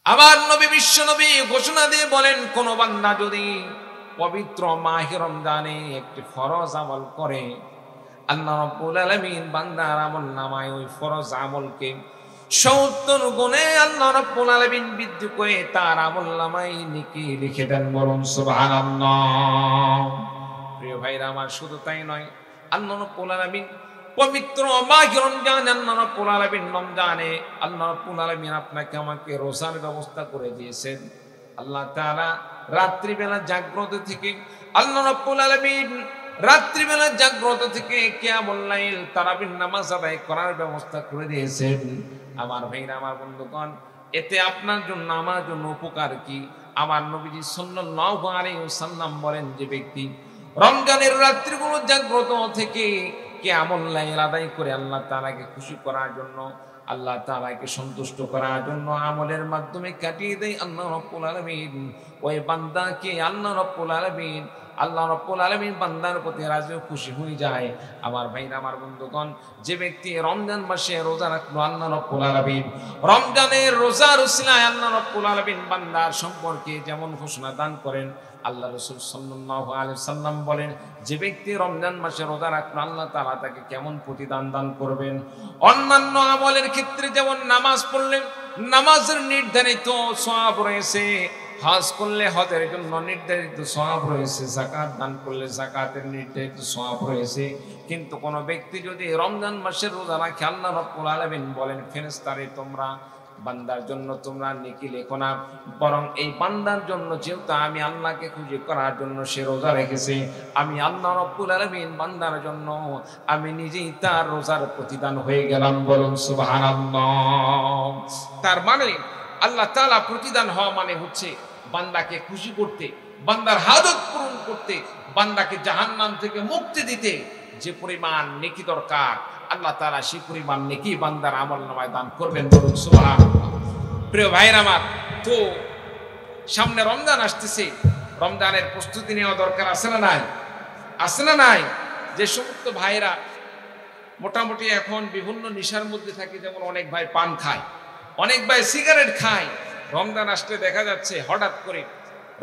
আমার নবী বিশ্ব নবী ঘোষণা দিয়ে বলেন, কোন বান্দা যদি পবিত্র মাহে রমজানে একটি ফরজ আমল করে, আল্লাহ রাব্বুল আলামিন বান্দার আমল নামায় ওই ফরজ আমলকে ৭০ গুণে আল্লাহ রাব্বুল আলামিন বৃদ্ধি করে তার আমল নামায় নেকি লিখে দেন। বলুন সুবহানাল্লাহ। প্রিয় ভাইরা আমার, শুধু তাই নয়, আল্লাহ রাব্বুল আলামিন পবিত্র মাহে রমজান, আল্লাহ রাব্বুল আলামিন রমজানে আল্লাহ রাব্বুল আলামিন আপনাকে আমাকে রোজার ব্যবস্থা করে দিয়েছেন। আল্লাহ তাআলা রাত্রিবেলা জাগ্রত থেকে আল্লাহ রাব্বুল আলামিন রাত্রিবেলা জাগ্রত থেকে কিয়ামুল লাইল তারাবির নামাজ আদায় করার ব্যবস্থা করে দিয়েছেন। আমার ভাইরা, আমার বন্ধুগণ, এতে আপনার জন্য আমার জন্য উপকার কি? আমার নবীজি সাল্লাল্লাহু আলাইহি ওয়াসাল্লাম বলেন, যে ব্যক্তি রমজানের রাত্রিগুলো জাগ্রত থেকে কিয়ামুল লাইল আদায় করে আল্লাহ তাআলাকে খুশি করার জন্য, আল্লাহ তাআলাকে সন্তুষ্ট করার জন্য আমলের মাধ্যমে কাটিয়ে দেয় আল্লাহ রাব্বুল আলামিন, ওই বান্দাকে আল্লাহ রাব্বুল আলামিন বান্দার প্রতি রাজি ও খুশি হয়ে যায়। আমার ভাইরা, আমার বন্ধুগণ, যে ব্যক্তি রমজান মাসে রোজা রাখলো, আল্লাহ রাব্বুল আলামিন রমজানের রোজার উসিলায় আল্লাহ রাব্বুল আলামিন বান্দার সম্পর্কে যেমন ঘোষণা দান করেন, আল্লাহ রাসূল সাল্লাল্লাহু আলাইহি সাল্লাম বলেন, যে ব্যক্তি রমজান মাসে রোজা রাখলো, আল্লাহ তাআলা তাকে কেমন প্রতিদান দান করবেন। অন্যান্য আমলের ক্ষেত্রে যেমন নামাজ পড়লে নামাজের নির্ধারিত সওয়াব রয়েছে, হজ করলে হজের জন্য নির্ধারিত সওয়াব রয়েছে, যাকাত দান করলে যাকাতের নির্ধারিত সওয়াব রয়েছে, কিন্তু কোন ব্যক্তি যদি রমজান মাসের রোজা রাখে, আল্লাহ রাব্বুল আলামিন বলেন, ফেরেশতারে তোমরা বান্দার জন্য তোমরা নেকি লেখো না, বরং এই বান্দার জন্য যেহেতু আমি আল্লাহকে খুশি করার জন্য সে রোজা রেখেছে, আমি আল্লাহ রাব্বুল আলামিন বান্দার জন্য আমি নিজেই তার রোজার প্রতিদান হয়ে গেলাম। বলুন সুবহানাল্লাহ। তার মানে আল্লাহ তাআলা প্রতিদান হওয়া মানে হচ্ছে বান্দাকে খুশি করতে, বান্দার হাজত পূরণ করতে, বান্দাকে জাহান্নাম থেকে মুক্তি দিতে যে পরিমাণ নেকি দরকার, আল্লাহ তাআলা সেই পরিমাণ নেকি বান্দার আমলনামায় দান করবেন। বলুন সুবহানাল্লাহ। প্রিয় ভাইরা আমার, তো সামনে রমজান আসতেছে, রমজানের প্রস্তুতি নেওয়া দরকার আছে না নাই? আছে না নাই? যে সমস্ত ভাইরা মোটামুটি এখন বিভিন্ন নেশার মধ্যে থাকে, যেমন অনেক ভাই পান খায়, অনেক ভাই সিগারেট খায়, রমজান আসলে দেখা যাচ্ছে হঠাৎ করে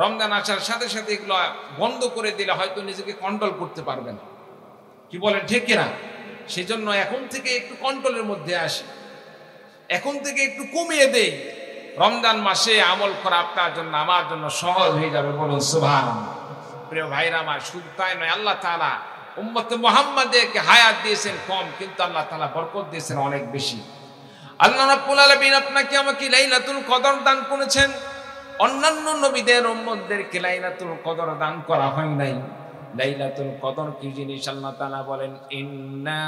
রমজান আসার সাথে সাথে এগুলো বন্ধ করে দিলে হয়তো নিজেকে কন্ট্রোল করতে পারবে না। কি বলেন, ঠিক কিনা? সেজন্য এখন থেকে একটু কন্ট্রোলের মধ্যে আসি, এখন থেকে একটু কমিয়ে দেই। রমজান মাসে আমল করা আপনার জন্য আমার জন্য সহজ হয়ে যাবে। বলুন সুবহানাল্লাহ। প্রিয় ভাইরা আমার, শুধু তাই নয়, আল্লাহ তাআলা উম্মতে মুহাম্মাদকে হায়াত দিয়েছেন কম, কিন্তু আল্লাহ তাআলা বরকত দিয়েছেন অনেক বেশি। আল্লাহ রাব্বুল আলামিন আপনাকে আমাকে লাইলাতুল কদর দান করেছেন, অন্যান্য নবীদের উম্মতদেরকে লাইলাতুল কদর দান করা হয় নাই। লাইলাতুল কদর কি জিনিস আল্লাহ তাআলা বলেন, ইন্না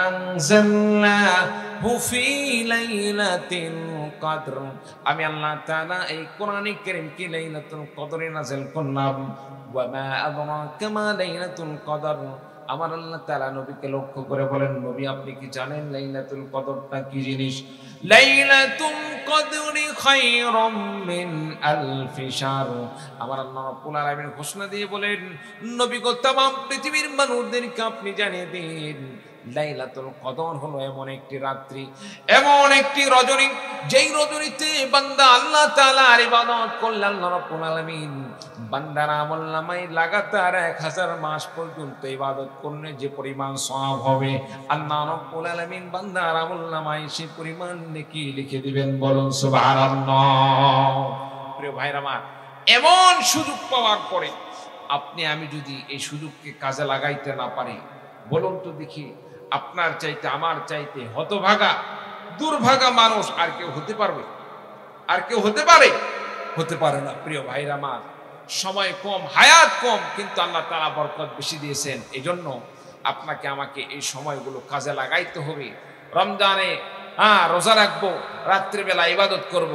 আনজালনাহু ফি লাইলাতিল কদর। আমি আল্লাহ তাআলা এই কোরআনে কারীমকে লাইলাতুল কদরে নাযিল করলাম। ওয়া মা আদরাকা মা লাইলাতুল কদর। আমার আল্লাহ তাআলা নবীকে লক্ষ্য করে বলেন, নবী আপনি কি জানেন লাইলাতুল কদরটা কি জিনিস? লাইলাতুল কদরি খায়রুম মিন আলফি শাহর। আমার আল্লাহ রাব্বুল আলামিন ঘোষণা দিয়ে বলেন, নবী গো तमाम পৃথিবীর মানুষদেরকে আপনি জানিয়ে দিন, লাইলাতুল কদর হলো এমন একটি রাত্রি, এমন একটি রজনী, যেই রজনীতে বান্দা আল্লাহ তাআলার ইবাদত করলে আল্লাহ রাব্বুল আলামিন বান্দার আমলনামায় লাগাতার 1000 মাস পর্যন্ত ইবাদত করলে যে পরিমাণ সওয়াব হবে, আল্লাহ রাব্বুল আলামিন বান্দার আমলনামায় সেই পরিমাণ নেকি লিখে দিবেন। বলুন সুবহানাল্লাহ। প্রিয় ভাইরা আমার, এমন সুযোগ পাওয়ার পরে আপনি আমি যদি এই সুযোগকে কাজে লাগাইতে না পারি, বলুন তো দেখি, আপনার চাইতে আমার চাইতে হতভাগা দুর্ভাগা মানুষ আর কেউ হতে পারবে? আর কেউ হতে পারে? হতে পারে না। প্রিয় ভাইরা আমার, সময় কম, হায়াত কম, কিন্তু আল্লাহ তাআলা বরকত বেশি দিয়েছেন। এজন্য আপনাকে আমাকে এই সময়গুলো কাজে লাগাইতে হবে। রমজানে রোজা রাখবো, রাত্রিবেলা ইবাদত করব,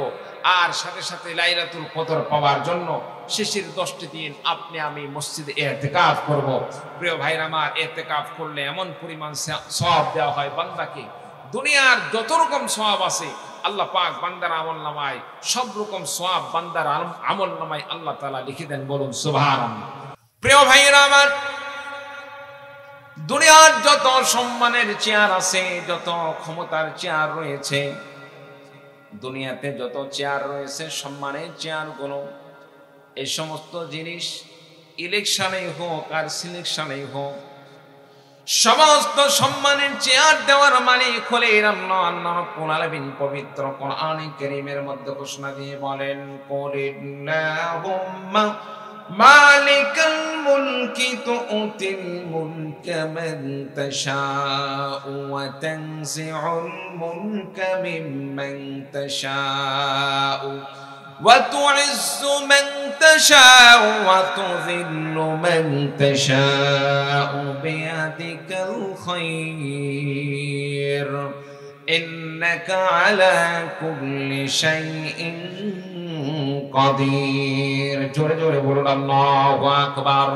আর সাথে সাথে লাইলাতুল কদর পাওয়ার জন্য শেষের 10টি দিন আপনি আমি মসজিদে ইতিকাফ করব। প্রিয় ভাইরা আমার, ইতিকাফ করলে এমন পরিমাণ সওয়াব দেওয়া হয় বান্দাকে, দুনিয়ার যত রকম সওয়াব আছে আল্লাহ পাক বান্দার আমলনামায় সব রকম সওয়াব বান্দার আমলনামায় আল্লাহ তাআলা লিখে দেন। বলুন সুবহানাল্লাহ। প্রিয় ভাইরা আমার, দুনিয়ার যত সম্মানের চেয়ার আছে, যত ক্ষমতার চেয়ার রয়েছে, দুনিয়াতে যত চেয়ার রয়েছে সম্মানের চেয়ারগুলো, এই সমস্ত জিনিস ইলেকশনেই হোক আর সিলেকশনেই হোক, সমস্ত সম্মানের চেয়ার দেওয়ার মালিক হলেন আল্লাহ রাব্বুল আলামিন। পবিত্র কোরআনে কারীমের মধ্যে ঘোষণা দিয়ে বলেন, কুলিল্লাহুম্মা মালিকাল মুলকি তু'তিল মুলকা মান তাশাউ ওয়া তানজি'ুল মুলকা মিম্মান তাশাউ وتعز من تشاء وتذل من تشاء بيدك الخير إنك على كل شيء قدير জোরে জোরে বলুন আল্লাহু আকবার।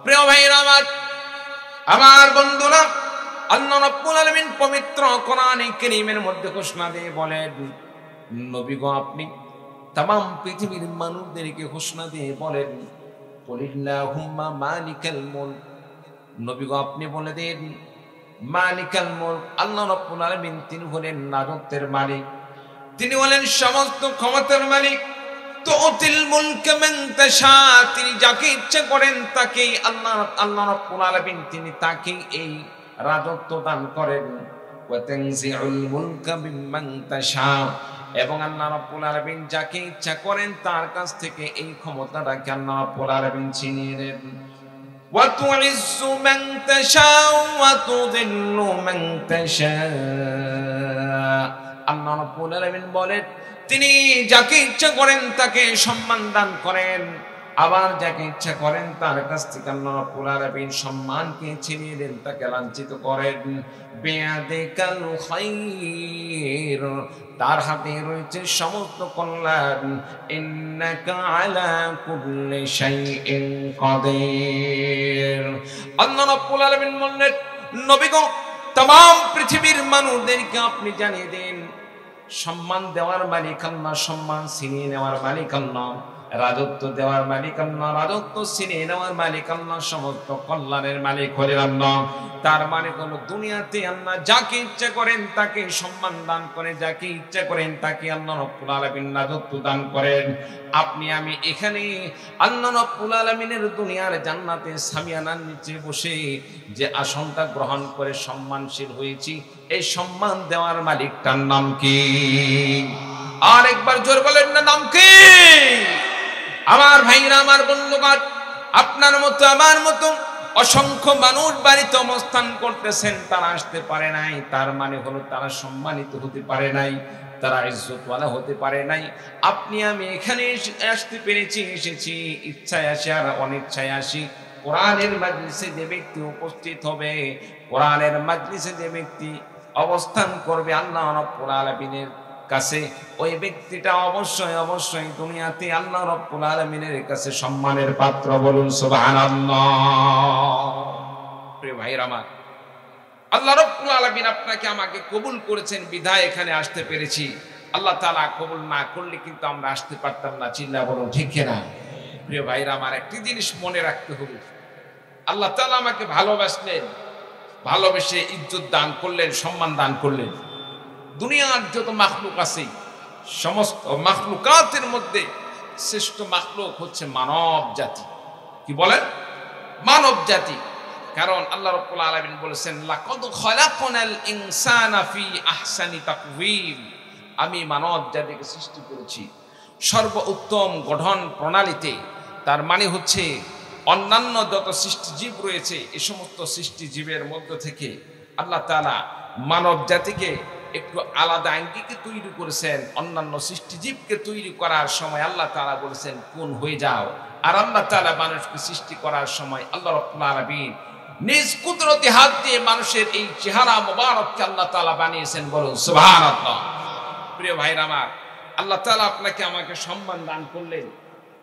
প্রিয় ভাইরা আমার বন্ধুরা, আল্লাহ রাব্বুল আলামিন পবিত্র কোরআনে কারীমের মধ্যে ঘোষণা দিয়ে বলেন, নবী গো আপনি তামাম পৃথিবীর মানুষদেরকে ঘোষণা দিয়ে বলেন, কুলিল্লাহুম্মা মালিকাল মুলক। নবী গো আপনি বলে দেন, মালিকাল মুলক, আল্লাহ রাব্বুল আলামিন তিনি হলেন রাজত্বের মালিক, তিনি হলেন সমস্ত ক্ষমতার মালিক। তু'তিল মুলকা মান তাশা, তিনি যাকে ইচ্ছা করেন তাকেই আল্লাহ রাব্বুল আলামিন তিনি তাকেই এই রাজত্ব দান করেন। ওয়া তানজি'ুল মুলকা মিম্মান তাশা, এবং আল্লাহ রাব্বুল আলামিন যাকে ইচ্ছা করেন তার কাছ থেকে এই ক্ষমতাটাকে আল্লাহ রাব্বুল আলামিন ছিনিয়ে নেন। ওয়া তু'ইজ্জু মান তাশা ওয়া তুযিল্লু মান তাশা, আল্লাহ রাব্বুল আলামিন বলেন তিনি যাকে ইচ্ছা করেন তাকে সম্মান দান করেন, আবার যাকে ইচ্ছা করেন তার কাছ থেকে আল্লাহ রাব্বুল আলামিন সম্মানকে ছিনিয়ে দেন, তাকে লাঞ্ছিত করেন। বিয়াদিকাল খায়র, তার হাতে রয়েছে সমস্ত কল্যাণ। ইন্নাকা আলা কুল্লি শাইইন কাদির। আল্লাহ রাব্বুল আলামিন বললেন, নবী গো तमाम পৃথিবীর মানুষদেরকে আপনি জানিয়ে দিন, সম্মান দেওয়ার মালিক আল্লাহ, সম্মান ছিনিয়ে নেওয়ার মালিক আল্লাহ, রাজত্ব দেওয়ার মালিক আল্লাহ, রাজত্ব ছিনিয়ে নেওয়ার মালিক আল্লাহ, সমস্ত কল্যাণের মালিক হলেন আল্লাহ। তার মানে হলো দুনিয়াতে আল্লাহ যাকে ইচ্ছা করেন তাকে সম্মান দান করে, যাকে ইচ্ছা করেন তাকে আল্লাহ রাব্বুল আলামিন রাজত্ব দান করেন। আপনি আমি এখানে আল্লাহ রাব্বুল আলামিনের দুনিয়ার জান্নাতে সামিয়ানার নিচে বসে যে আসনটা গ্রহণ করে সম্মানশীল হয়েছি, এই সম্মান দেওয়ার মালিকটার নাম কি? আর একবার জোর বলেন না, নাম কি? আমার ভাইরা, আমার বন্ধুগণ, আপনার মতো আমার মতো অসংখ্য মানুষ বাড়িতে অবস্থান করতেছেন, তারা আসতে পারে নাই। তার মানে হলো তারা সম্মানিত হতে পারে নাই, তারা ইজ্জতওয়ালা হতে পারে নাই। আপনি আমি এখানে আসতে পেরেছি, এসেছি ইচ্ছায় আসি আর অনিচ্ছায় আসি। কোরআনের মাজলিসে যে ব্যক্তি উপস্থিত হবে, কোরআনের মাজলিসে যে ব্যক্তি অবস্থান করবে আল্লাহ রাব্বুল আলামিনের কাছে, ওই ব্যক্তিটা অবশ্যই অবশ্যই দুনিয়াতে আল্লাহ রাব্বুল আলামিনের কাছে সম্মানের পাত্র। বলুন সুবহানাল্লাহ। প্রিয় ভাইরা আমার, আল্লাহ রাব্বুল আলামিন আপনাকে আমাকে কবুল করেছেন বিধায় এখানে আসতে পেরেছি। আল্লাহ তাআলা কবুল না করলে কিন্তু আমরা আসতে পারতাম না। চিল্লা বলুন ঠিক কিনা? প্রিয় ভাইরা আমার, একটি জিনিস মনে রাখতে হবে, আল্লাহ তাআলা আমাকে ভালোবাসলেন, ভালোবেসে ইজ্জত দান করলেন, সম্মান দান করলেন। দুনিয়ার যত মাখলুক আছে, সমস্ত মাখলুকাতের মধ্যে শ্রেষ্ঠ মাখলুক হচ্ছে মানব জাতি। কি বলেন? মানব জাতি। কারণ আল্লাহ রাব্বুল আলামিন বলেছেন, লাকাদ খালাকনাল ইনসানা ফি আহসানি তাকওয়িম, আমি মানব জাতিকে সৃষ্টি করেছি সর্বোত্তম গঠন প্রণালীতে। তার মানে হচ্ছে অন্যান্য যত সৃষ্টিজীব রয়েছে, এই সমস্ত সৃষ্টিজীবের মধ্য থেকে আল্লাহ তাআলা মানব জাতিকে একটু আলাদা আঙ্গিকে তৈরি করেছেন। অন্যান্য সৃষ্টিজীবকে তৈরি করার সময় আল্লাহ তাআলা বলেছেন কুন হয়ে যাও, আর আল্লাহ তাআলা মানুষকে সৃষ্টি করার সময় আল্লাহ রাব্বুল আলামিন নিজ কুদরতি হাত দিয়ে মানুষের এই চেহারা মোবারককে আল্লাহ তাআলা বানিয়েছেন। বলুন সুবহানাল্লাহ। প্রিয় ভাইরা আমার, আল্লাহ তাআলা আপনাকে আমাকে সম্মান দান করলেন,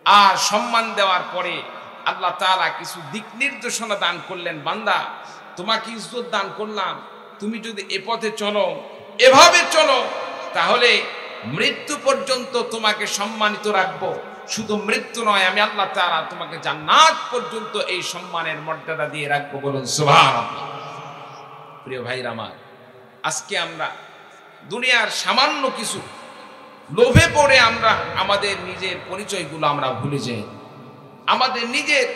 আর সম্মান দেওয়ার পরে আল্লাহ তাআলা কিছু দিক নির্দেশনা দান করলেন। বান্দা, তোমাকে ইজ্জত দান করলাম, তুমি যদি এ পথে চলো, এভাবে চলো, তাহলে মৃত্যু পর্যন্ত তোমাকে সম্মানিত রাখবো। শুধু মৃত্যু নয়, আমি আল্লাহ তাআলা তোমাকে জান্নাত পর্যন্ত এই সম্মানের মর্যাদা দিয়ে রাখবো। বলুন সুবহানাল্লাহ। প্রিয় ভাইরা আমার, আজকে আমরা দুনিয়ার সামান্য কিছু লোভে পড়ে আমরা আমাদের নিজের পরিচয়গুলো আমরা ভুলে যাই, আমাদের নিজের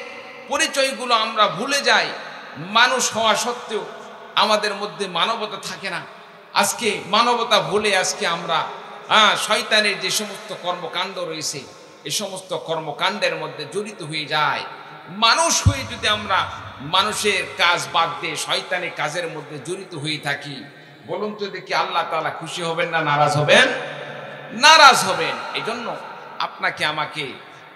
পরিচয়গুলো আমরা ভুলে যাই। মানুষ হওয়া সত্ত্বেও আমাদের মধ্যে মানবতা থাকে না। আজকে মানবতা ভুলে আজকে আমরা শয়তানের যে সমস্ত কর্মকাণ্ড রয়েছে এই সমস্ত কর্মকাণ্ডের মধ্যে জড়িত হয়ে যায়। মানুষ হয়ে যদি আমরা মানুষের কাজ বাদ দিয়ে শয়তানের কাজের মধ্যে জড়িত হয়ে থাকি, বলুন তো দেখি আল্লাহ তাআলা খুশি হবেন না নারাজ হবেন? নারাজ হবেন। এই জন্য আপনাকে আমাকে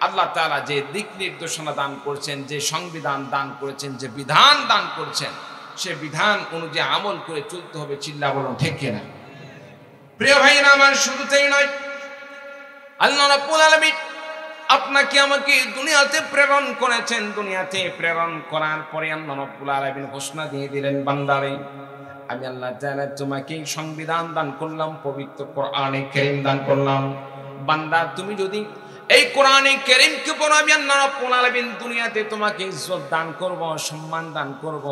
আল্লাহ তাআলা যে দিক নির্দেশনা দান করছেন, যে সংবিধান দান করেছেন, যে বিধান দান করছেন, সে বিধান অনুযায়ী আমল করে চলতে হবে। চিল্লা বলুন ঠিক কিনা? প্রিয় ভাইরা আমার, শুধু তাই নয়, আল্লাহ রাব্বুল আলামিন আপনাকে আমাকে দুনিয়াতে প্রেরণ করেছেন। দুনিয়াতে প্রেরণ করার পরে আল্লাহ রাব্বুল আলামিন ঘোষণা দিয়ে দিলেন, বান্দারে আমি আল্লাহ তাআলা তোমাকে সংবিধান দান করলাম, পবিত্র কোরআনে কারীম দান করলাম। বান্দা তুমি যদি এই কোরআনে কারীমকে পড়ো, আমি আল্লাহ রাব্বুল আলামিন দুনিয়াতে তোমাকে ইজ্জত দান করব, সম্মান দান করব।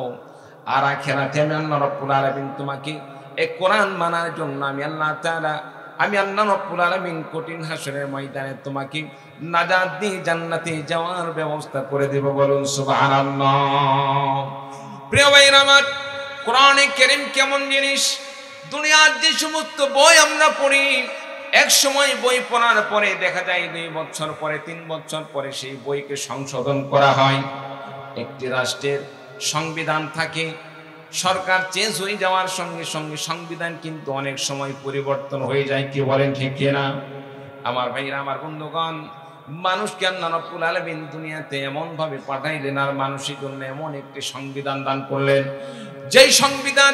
আর আখিরাতে আমি আল্লাহ রাব্বুল আলামিন তোমাকে এই কোরআন মানার জন্য আমি আল্লাহ রাব্বুল আলামিন কঠিন হাসরের ময়দানে তোমাকে নাজাত দিয়ে জান্নাতে যাওয়ার ব্যবস্থা করে দেব। বলুন সুবহানাল্লাহ। প্রিয় ভাইরা আমার, কোরআনে কারীম কেমন জিনিস? দুনিয়ার যে সমস্ত বই আমরা পড়ি, এক সময় বই পড়ার পরে দেখা যায় 2 বছর পরে 3 বছর পরে সেই বইকে সংশোধন করা হয়। একটি রাষ্ট্রের সংবিধান থাকে, সরকার চেঞ্জ হয়ে যাওয়ার সঙ্গে সঙ্গে সংবিধান কিন্তু অনেক সময় পরিবর্তন হয়ে যায়। কি বলেন ঠিক কিনা? আমার ভাইরা, আমার বন্ধুগণ, মানুষকে আল্লাহ রাব্বুল আলামিন দুনিয়াতে এমন ভাবে পাঠাইলেন আর মানুষের জন্য এমন একটি সংবিধান দান করলেন, যেই সংবিধান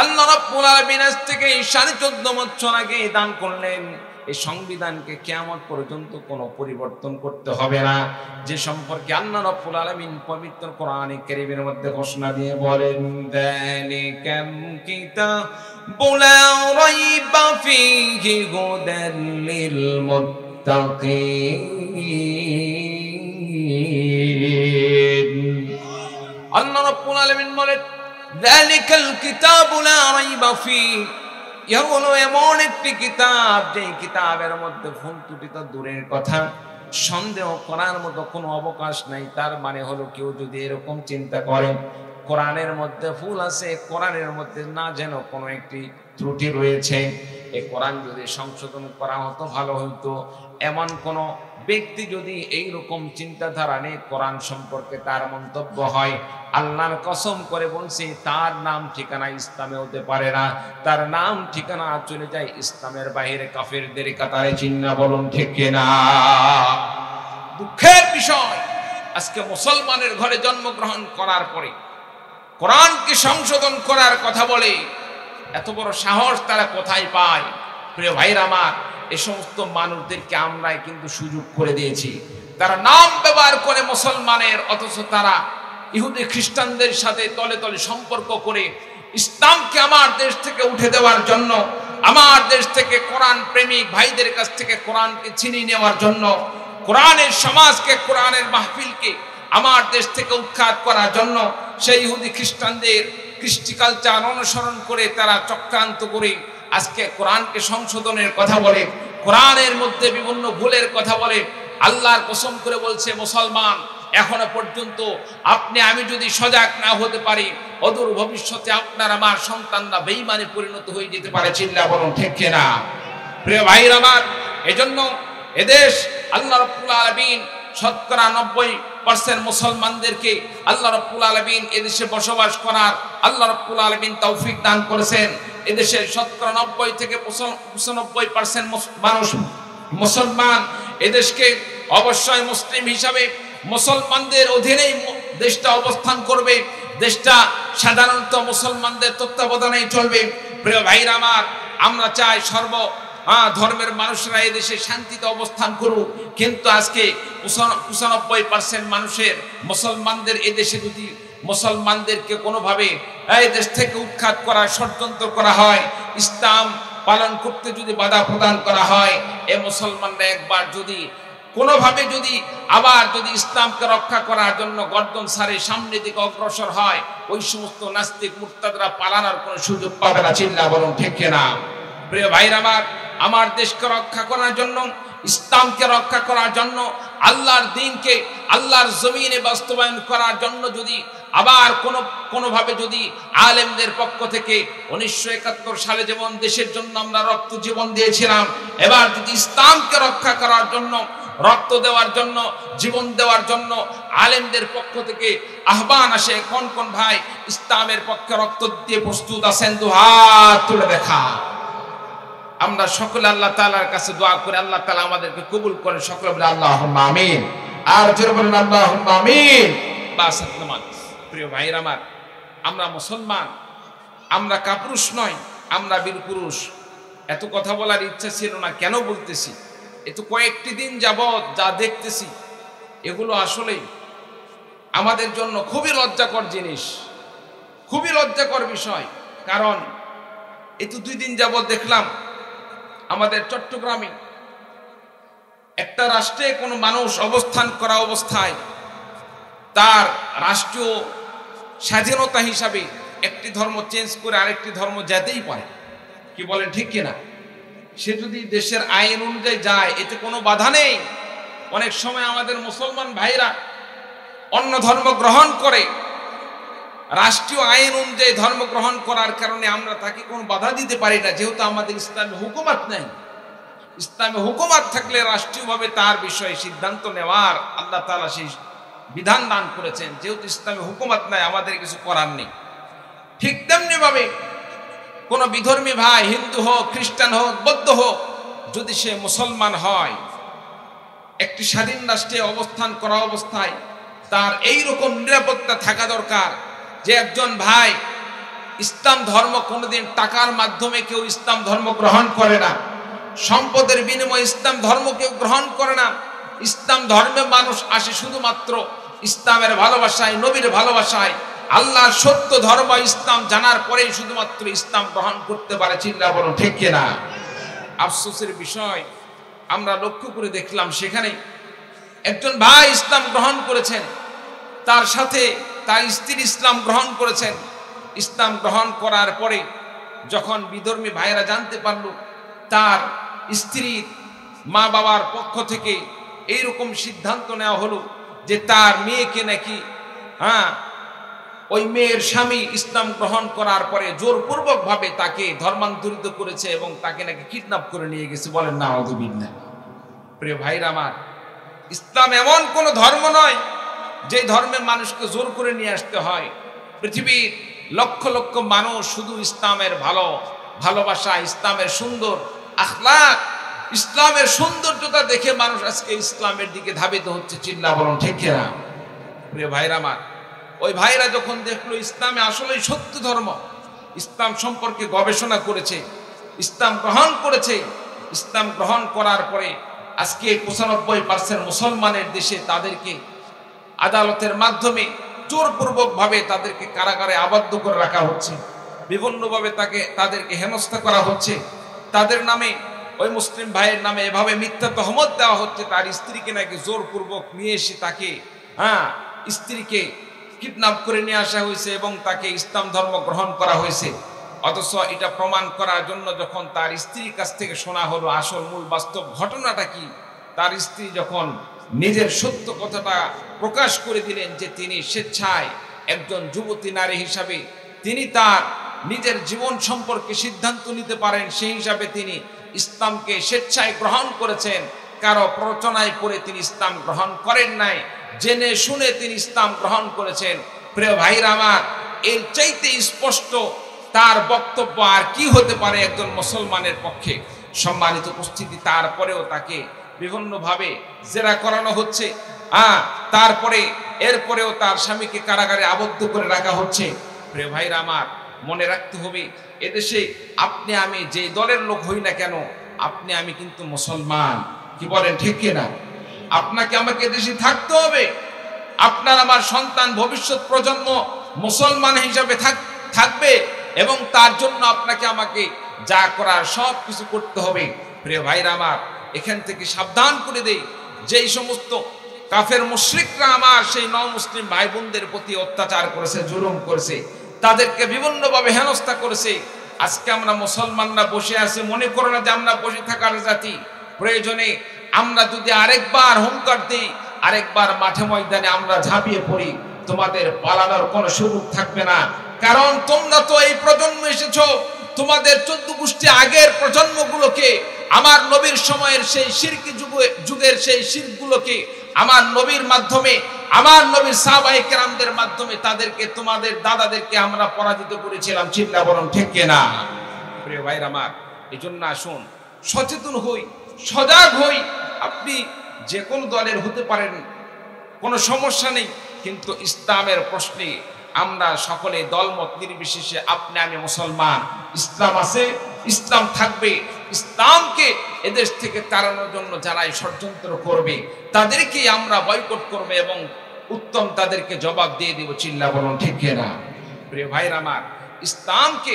আল্লাহ রাব্বুল আলামিন আজ থেকে 14.5 বছর আগে দান করলেন। এই সংবিধানকে কিয়ামত পর্যন্ত কোনো পরিবর্তন করতে হবে না, যে সম্পর্কে আল্লাহ রাব্বুল আলামিন পবিত্র কোরআনে কারীমের মধ্যে ঘোষণা দিয়ে বলেন, যালিকাল কিতাবু লা রাইবা ফীহি হুদাল লিল মুত্তাকিন। আল্লাহ রাব্বুল আলামিন বলেন, যালিকাল কিতাবু লা রাইবা ফীহি, ইহা হলো এমন একটি কিতাব, যে কিতাবের মধ্যে ভুল ত্রুটি তো দূরের কথা, সন্দেহ করার মতো কোনো অবকাশ নাই। তার মানে হলো কেউ যদি এরকম চিন্তা করে কোরআনের মধ্যে ভুল আছে, কোরআনের মধ্যে না যেন কোনো একটি ত্রুটি রয়েছে, এই কোরআন যদি সংশোধন করা হতো ভালো হইতো, এমন কোনো ব্যক্তি যদি এইরকম চিন্তাধারা নিয়ে কোরআন সম্পর্কে তার মন্তব্য হয়, আল্লাহর কসম করে বলছি তার নাম ঠিকানা ইসলামে হতে পারে না, তার নাম ঠিকানা চলে যায় ইসলামের বাইরে কাফেরদের কাতারে। চিন্না বলুন ঠিক কিনা? দুঃখের বিষয়, আজকে মুসলমানের ঘরে জন্মগ্রহণ করার পরে কোরআনকে সংশোধন করার কথা বলে, এত বড় সাহস তারা কোথায় পায়? প্রিয় ভাইরা আমার, এই সমস্ত মানুষদেরকে আমরাই কিন্তু সুযোগ করে দিয়েছি। তারা নাম ব্যবহার করে মুসলমানের, অথচ তারা ইহুদি খ্রিস্টানদের সাথে তলে তলে সম্পর্ক করে ইসলামকে আমার দেশ থেকে উঠে দেওয়ার জন্য, আমার দেশ থেকে কোরআন প্রেমিক ভাইদের কাছ থেকে কোরআনকে ছিনিয়ে নেওয়ার জন্য, কোরআনের সমাজকে, কোরআনের মাহফিলকে আমার দেশ থেকে উৎখাত করার জন্য সেই ইহুদি খ্রিস্টানদের কৃষ্টি কালচার অনুসরণ করে তারা চক্রান্ত করে আজকে কোরআনকে সংশোধনের কথা বলে, কোরআনের মধ্যে বিভিন্ন ভুলের কথা বলে। আল্লাহর কসম করে বলছে, মুসলমান এখনো পর্যন্ত আপনি আমি যদি সজাগ না হতে পারি, অদূর ভবিষ্যতে আপনার আমার সন্তানরা বেঈমানে পরিণত হয়ে যেতে পারে। চিল্লা বলুন ঠিক কিনা? প্রিয় ভাইরা আমার, এজন্য এদেশ আল্লাহ রাব্বুল আলামিন শতকরা 90% মুসলমানদেরকে আল্লাহ রাব্বুল আলামিন এদেশে বসবাস করার আল্লাহ রাব্বুল আলামিন তৌফিক দান করেছেন। এদেশের শতকরা 90 থেকে 95% মানুষ মুসলমান। এদেশকে অবশ্যই মুসলিম হিসাবে মুসলমানদের অধীনেই দেশটা অবস্থান করবে, দেশটা সাধারণত মুসলমানদের তত্ত্বাবধানেই চলবে। প্রিয় ভাইরা আমার, আমরা চাই সর্ব ধর্মের মানুষরা এই দেশে শান্তিতে অবস্থান করুক, কিন্তু আজকে 95% মানুষের মুসলমানদের এই দেশে যদি মুসলমানদেরকে কোনোভাবে এই দেশ থেকে উৎখাত করার ষড়যন্ত্র করা হয়, ইসলাম পালন করতে যদি বাধা প্রদান করা হয়, এই মুসলমানরা একবার যদি কোনোভাবে যদি আবার যদি ইসলামকে রক্ষা করার জন্য গর্দন সারে সামনে দিকে অগ্রসর হয়, ওই সমস্ত নাস্তিক মুরতাদরা পালানোর কোনো সুযোগ পাবে না। চিল্লা বলুন ঠিক কিনা? প্রিয় ভাইরা আমার দেশকে রক্ষা করার জন্য, ইসলামকে রক্ষা করার জন্য, আল্লাহর দ্বীনকে আল্লাহর জমিনে বাস্তবায়ন করার জন্য যদি আবার কোনোভাবে যদি আলেমদের পক্ষ থেকে 1971 সালে যেমন দেশের জন্য আমরা রক্ত জীবন দিয়েছিলাম, এবার যদি ইসলামকে রক্ষা করার জন্য, রক্ত দেওয়ার জন্য, জীবন দেওয়ার জন্য আলেমদের পক্ষ থেকে আহ্বান আসে, কোন কোন ভাই ইসলামের পক্ষে রক্ত দিয়ে প্রস্তুত আছেন? দুহাত তুলে দেখা। আমরা সকলে আল্লাহ তাআলার কাছে দোয়া করে আল্লাহ তাআলা আমাদেরকে কবুল করে। সকলে বলে আল্লাহুম্মা আমিন। আর জোরে বলেন আল্লাহুম্মা আমিন। বাস নামাজ। প্রিয় ভাইরা আমার, আমরা মুসলমান, আমরা কাপুরুষ নয়, আমরা বীর পুরুষ। এত কথা বলার ইচ্ছা ছিল না, কেন বলতেছি, এত কয়েকটি দিন যাবত যা দেখতেছি এগুলো আসলে আমাদের জন্য খুবই লজ্জাকর জিনিস, খুবই লজ্জাকর বিষয়। কারণ এত 2 দিন যাবত দেখলাম আমাদের চট্টগ্রামে একটা রাষ্ট্রে কোনো মানুষ অবস্থান করা অবস্থায় তার রাষ্ট্রীয় স্বাধীনতা হিসাবে একটি ধর্ম চেঞ্জ করে আরেকটি ধর্ম যেতেই পারে। কি বলেন, ঠিক কিনা? সে যদি দেশের আইন অনুযায়ী যায় এতে কোনো বাধা নেই। অনেক সময় আমাদের মুসলমান ভাইরা অন্য ধর্ম গ্রহণ করে, রাষ্ট্রীয় আইন অনুযায়ী ধর্ম গ্রহণ করার কারণে আমরা তাকে কোনো বাধা দিতে পারি না, যেহেতু আমাদের ইসলামে হুকুমত নেই। ইসলামে হুকুমত থাকলে রাষ্ট্রীয়ভাবে তার বিষয়ে সিদ্ধান্ত নেওয়ার আল্লাহ তাআলা সেই বিধান দান করেছেন। যেহেতু ইসলামে হুকুমত নাই, আমাদের কিছু করার নেই। ঠিক তেমনি ভাবে কোনো বিধর্মী ভাই, হিন্দু হোক, খ্রিস্টান হোক, বৌদ্ধ হোক, যদি সে মুসলমান হয়, একটি স্বাধীন রাষ্ট্রে অবস্থান করা অবস্থায় তার এইরকম নিরাপত্তা থাকা দরকার যে একজন ভাই ইসলাম ধর্ম কোনোদিন টাকার মাধ্যমে কেউ ইসলাম ধর্ম গ্রহণ করে না, সম্পদের বিনিময়ে ইসলাম ধর্ম কেউ গ্রহণ করে না। ইসলাম ধর্মে মানুষ আসে শুধুমাত্র ইসলামের ভালোবাসায়, নবীর ভালোবাসায়। আল্লাহর সত্য ধর্ম ইসলাম জানার পরেই শুধুমাত্র ইসলাম গ্রহণ করতে পারে। চিল্লা বলুন, ঠিক কিনা? আফসোসের বিষয়, আমরা লক্ষ্য করে দেখলাম সেখানে একজন ভাই ইসলাম গ্রহণ করেছেন, তার সাথে তার স্ত্রী ইসলাম গ্রহণ করেছেন। ইসলাম গ্রহণ করার পরে যখন বিধর্মী ভাইরা জানতে পারল তার স্ত্রীর মা বাবার পক্ষ থেকে এইরকম সিদ্ধান্ত নেওয়া হলো যে তার মেয়েকে নাকি ওই মেয়ের স্বামী ইসলাম গ্রহণ করার পরে জোরপূর্বক ভাবে তাকে ধর্মান্তরিত করেছে এবং তাকে নাকি কিডন্যাপ করে নিয়ে গেছে। বলেন নাউযুবিল্লাহ। প্রিয় ভাইরা আমার, ইসলাম এমন কোন ধর্ম নয় যে ধর্মে মানুষকে জোর করে নিয়ে আসতে হয়। পৃথিবীর লক্ষ লক্ষ মানুষ শুধু ইসলামের ভালোবাসা, ইসলামের সুন্দর আখলাক, ইসলামের সৌন্দর্যতা দেখে মানুষ আজকে ইসলামের দিকে ধাবিত হচ্ছে। চিল্লা বলুন, ঠিক কিনা? প্রিয় ভাইরা আমার, ওই ভাইরা যখন দেখলো ইসলামে আসলেই সত্য ধর্ম, ইসলাম সম্পর্কে গবেষণা করেছে, ইসলাম গ্রহণ করেছে। ইসলাম গ্রহণ করার পরে আজকে 95% মুসলমানের দেশে তাদেরকে আদালতের মাধ্যমে জোরপূর্বক ভাবে তাদেরকে কারাগারে আবদ্ধ করে রাখা হচ্ছে, বিভিন্নভাবে তাদেরকে হেনস্থা করা হচ্ছে। তাদের নামে, ওই মুসলিম ভাইয়ের নামে এভাবে মিথ্যা তহমত দেওয়া হচ্ছে। তার স্ত্রীকে নাকি জোরপূর্বক নিয়ে এসে তাকে স্ত্রীকে কিডন্যাপ করে নিয়ে আসা হয়েছে এবং তাকে ইসলাম ধর্ম গ্রহণ করা হয়েছে। অথচ এটা প্রমাণ করার জন্য যখন তার স্ত্রীর কাছ থেকে শোনা হলো আসল মূল বাস্তব ঘটনাটা কি, তার স্ত্রী যখন নিজের সত্য কথাটা প্রকাশ করে দিলেন যে তিনি স্বেচ্ছায় একজন যুবতী নারী হিসাবে তিনি তার নিজের জীবন সম্পর্কে সিদ্ধান্ত নিতে পারেন, সেই হিসাবে তিনি ইসলামকে স্বেচ্ছায় গ্রহণ করেছেন। কারো প্ররোচনায় পড়ে তিনি ইসলাম গ্রহণ করেন নাই, জেনে শুনে তিনি ইসলাম গ্রহণ করেছেন। প্রিয় ভাইরা আমার, এর চাইতে স্পষ্ট তার বক্তব্য আর কি হতে পারে একজন মুসলমানের পক্ষে? সম্মানিত উপস্থিতি, তারপরেও তাকে বিভিন্নভাবে জেরা করানো হচ্ছে। তারপরে এরপরেও তার স্বামীকে কারাগারে আবদ্ধ করে রাখা হচ্ছে। প্রিয় ভাইরা আমার, মনে রাখতে হবে, এদেশে আপনি আমি যে দলের লোক হই না কেন, আপনি আমি কিন্তু মুসলমান। কি বলেন, ঠিক কিনা? আপনাকে আমাকে দেশে থাকতে হবে। আপনার আমার সন্তান, ভবিষ্যৎ প্রজন্ম মুসলমান হিসাবে থাকবে এবং তার জন্য আপনাকে আমাকে যা করার সব কিছু করতে হবে। প্রিয় ভাইরা আমার, এখান থেকে সাবধান করে দেই, যেই সমস্ত কাফের মুশরিকরা আমার সেই নও-মুসলিম ভাই বোনদের প্রতি অত্যাচার করেছে, জুলুম করেছে, তাদেরকে বিভিন্নভাবে হেনস্থা করেছে, আজকে আমরা মুসলমানরা বসে আছি, মনে করো না যে আমরা বসে থাকার জাতি। প্রয়োজনে আমরা যদি আরেকবার হুঙ্কার দিই, আরেকবার মাঠে ময়দানে আমরা ঝাঁপিয়ে পড়ি, তোমাদের পালানোর কোনো সুযোগ থাকবে না। কারণ তোমরা তো এই প্রজন্ম এসেছো, তোমাদের 14 গোষ্ঠী আগের প্রজন্মগুলোকে, আমার নবীর সময়ের সেই শিরকি যুগের সেই শিরকগুলোকে আমার নবীর মাধ্যমে, আমার নবীর সাহাবায়ে কেরামদের মাধ্যমে তাদেরকে, তোমাদের দাদাদেরকে আমরা পরাজিত করেছিলাম। চিন্তা বরং ঠিক না? প্রিয় ভাইরা আমার, এই জন্য আসুন সচেতন হই, সজাগ হই। আপনি যে কোনো দলের হতে পারেন, কোনো সমস্যা নেই, কিন্তু ইসলামের প্রশ্নে আমরা সকলে দলমত নির্বিশেষে আপনি আমি মুসলমান। ইসলাম আছে, ইসলাম থাকবে। ইসলামকে এদেশ থেকে তাড়ানোর জন্য যারা ষড়যন্ত্র করবে তাদেরকে আমরা বয়কট করবে এবং উত্তম তাদেরকে জবাব দিয়ে দিব। চিল্লা বলুন ঠিক না? প্রিয় ভাইরা আমার, ইসলামকে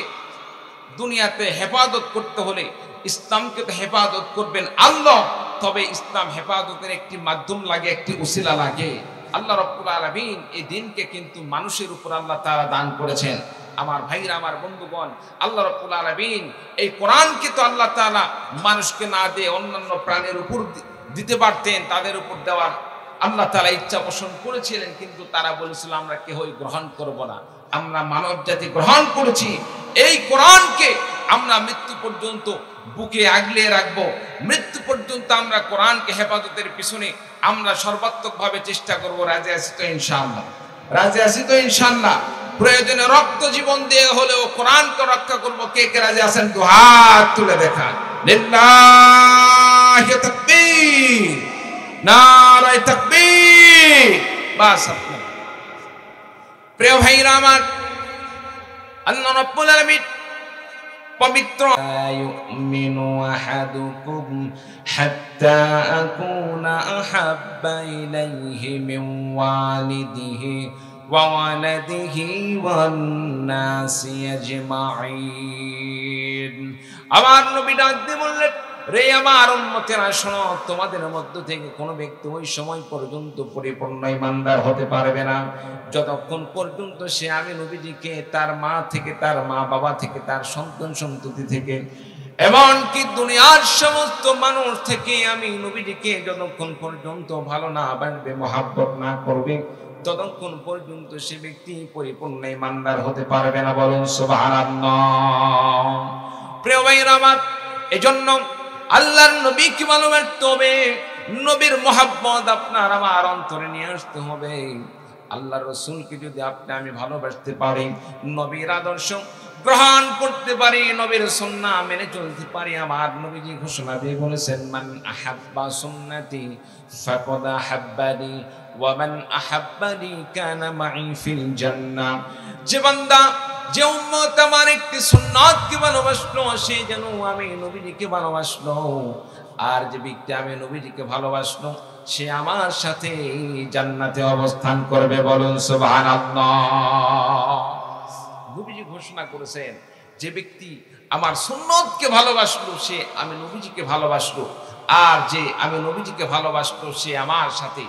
দুনিয়াতে হেফাজত করতে হলে ইসলামকে তো হেফাজত করবেন আল্লাহ, তবে ইসলাম হেফাজতের একটি মাধ্যম লাগে, একটি উসিলা লাগে। আল্লাহ রাব্বুল আলামিন এই দিনকে কিন্তু মানুষের উপর আল্লাহ তাআলা দান করেছেন। আমার ভাইরা, আমার বন্ধুগণ, আল্লাহ রাব্বুল আলামিন এই কোরআনকে তো আল্লাহ তাআলা মানুষকে না দিয়ে অন্যান্য প্রাণীর উপর দিতে পারতেন, তাদের উপর দেওয়ার আল্লাহ তাআলা ইচ্ছা পোষণ করেছিলেন, কিন্তু তারা বলেছিল আমরা কেউই গ্রহণ করব না। আমরা মানব জাতি গ্রহণ করেছি এই কোরআনকে, আমরা মৃত্যু পর্যন্ত বুকে আগলে রাখবো। মৃত্যু পর্যন্ত আমরা কোরআনকে হেফাজতের পিছনে আমরা সর্বাত্মকভাবে চেষ্টা করব। রাজি আছি তো ইনশাআল্লাহ? রাজি আছি তো ইনশাআল্লাহ? প্রয়োজনে রক্ত জীবন দিয়ে হলেও কোরআনকে রক্ষা করব। কে কে রাজি আছেন? তো হাত তুলে দেখা। লিল্লাহি তাকবীর, নারায়ে তাকবীর। বাস আপনার প্রিয় ভাইরা আমার, আল্লাহ রাব্বুল আলামিন পবিত্র ইউমিনু আহাদুকুম হাত্তা আকুনা আহাব্বা ইলাইহি মিন ওয়ালিদিহি ওয়া ওয়ালাদিহি ওয়ান নাসি আজমাইন। আমার নবী ডাক দিয়ে বললেন, রে আমার উম্মতেরা শোনো, তোমাদের মধ্য থেকে কোনো ব্যক্তি ওই সময় পর্যন্ত পরিপূর্ণ ঈমানদার হতে পারবে না যতক্ষণ পর্যন্ত সে আমি নবীজিকে তার মা থেকে, তার মা বাবা থেকে, তার সন্তান সন্ততি থেকে, এমনকি দুনিয়ার সমস্ত মানুষ থেকে আমি নবীজিকে যতক্ষণ পর্যন্ত ভালো না বাসবে, মহাব্বত না করবে, ততক্ষণ পর্যন্ত সে ব্যক্তি পরিপূর্ণ ঈমানদার হতে পারবে না। বলুন সুবহানাল্লাহ। প্রিয় ভাইরা আমার, এজন্য আল্লাহর নবীকে ভালোবাসতে হবে, নবীর মহাব্বত আপনার আমার অন্তরে নিয়ে আসতে হবে। আল্লাহর রাসূলকে যদি আপনি আমি ভালোবাসতে পারি, নবীর আদর্শ গ্রহণ করতে পারি, নবীর সুন্নাহ মেনে চলতে পারি, আমার নবীজি ঘোষণা দিয়ে বলেছেন, মান আহাব্বা সুন্নতি ফাকাদ আহাব্বানি ওয়া মান আহাব্বানি কানা মাই ফিল জান্নাহ। যে বান্দা, যে উম্মত আমার একটি সুন্নাতকে ভালোবাসলো, সে যেন আমি নবীজিকে ভালোবাসলো। আর যে ব্যক্তি আমি নবীজিকে ভালোবাসলো, সে আমার সাথে জান্নাতে অবস্থান করবে। বলুন সুবহানাল্লাহ। নবীজি ঘোষণা করেছেন, যে ব্যক্তি আমার সুন্নতকে ভালোবাসলো, সে আমি নবীজিকে ভালোবাসলো। আর যে আমি নবীজিকে ভালোবাসলো, সে আমার সাথে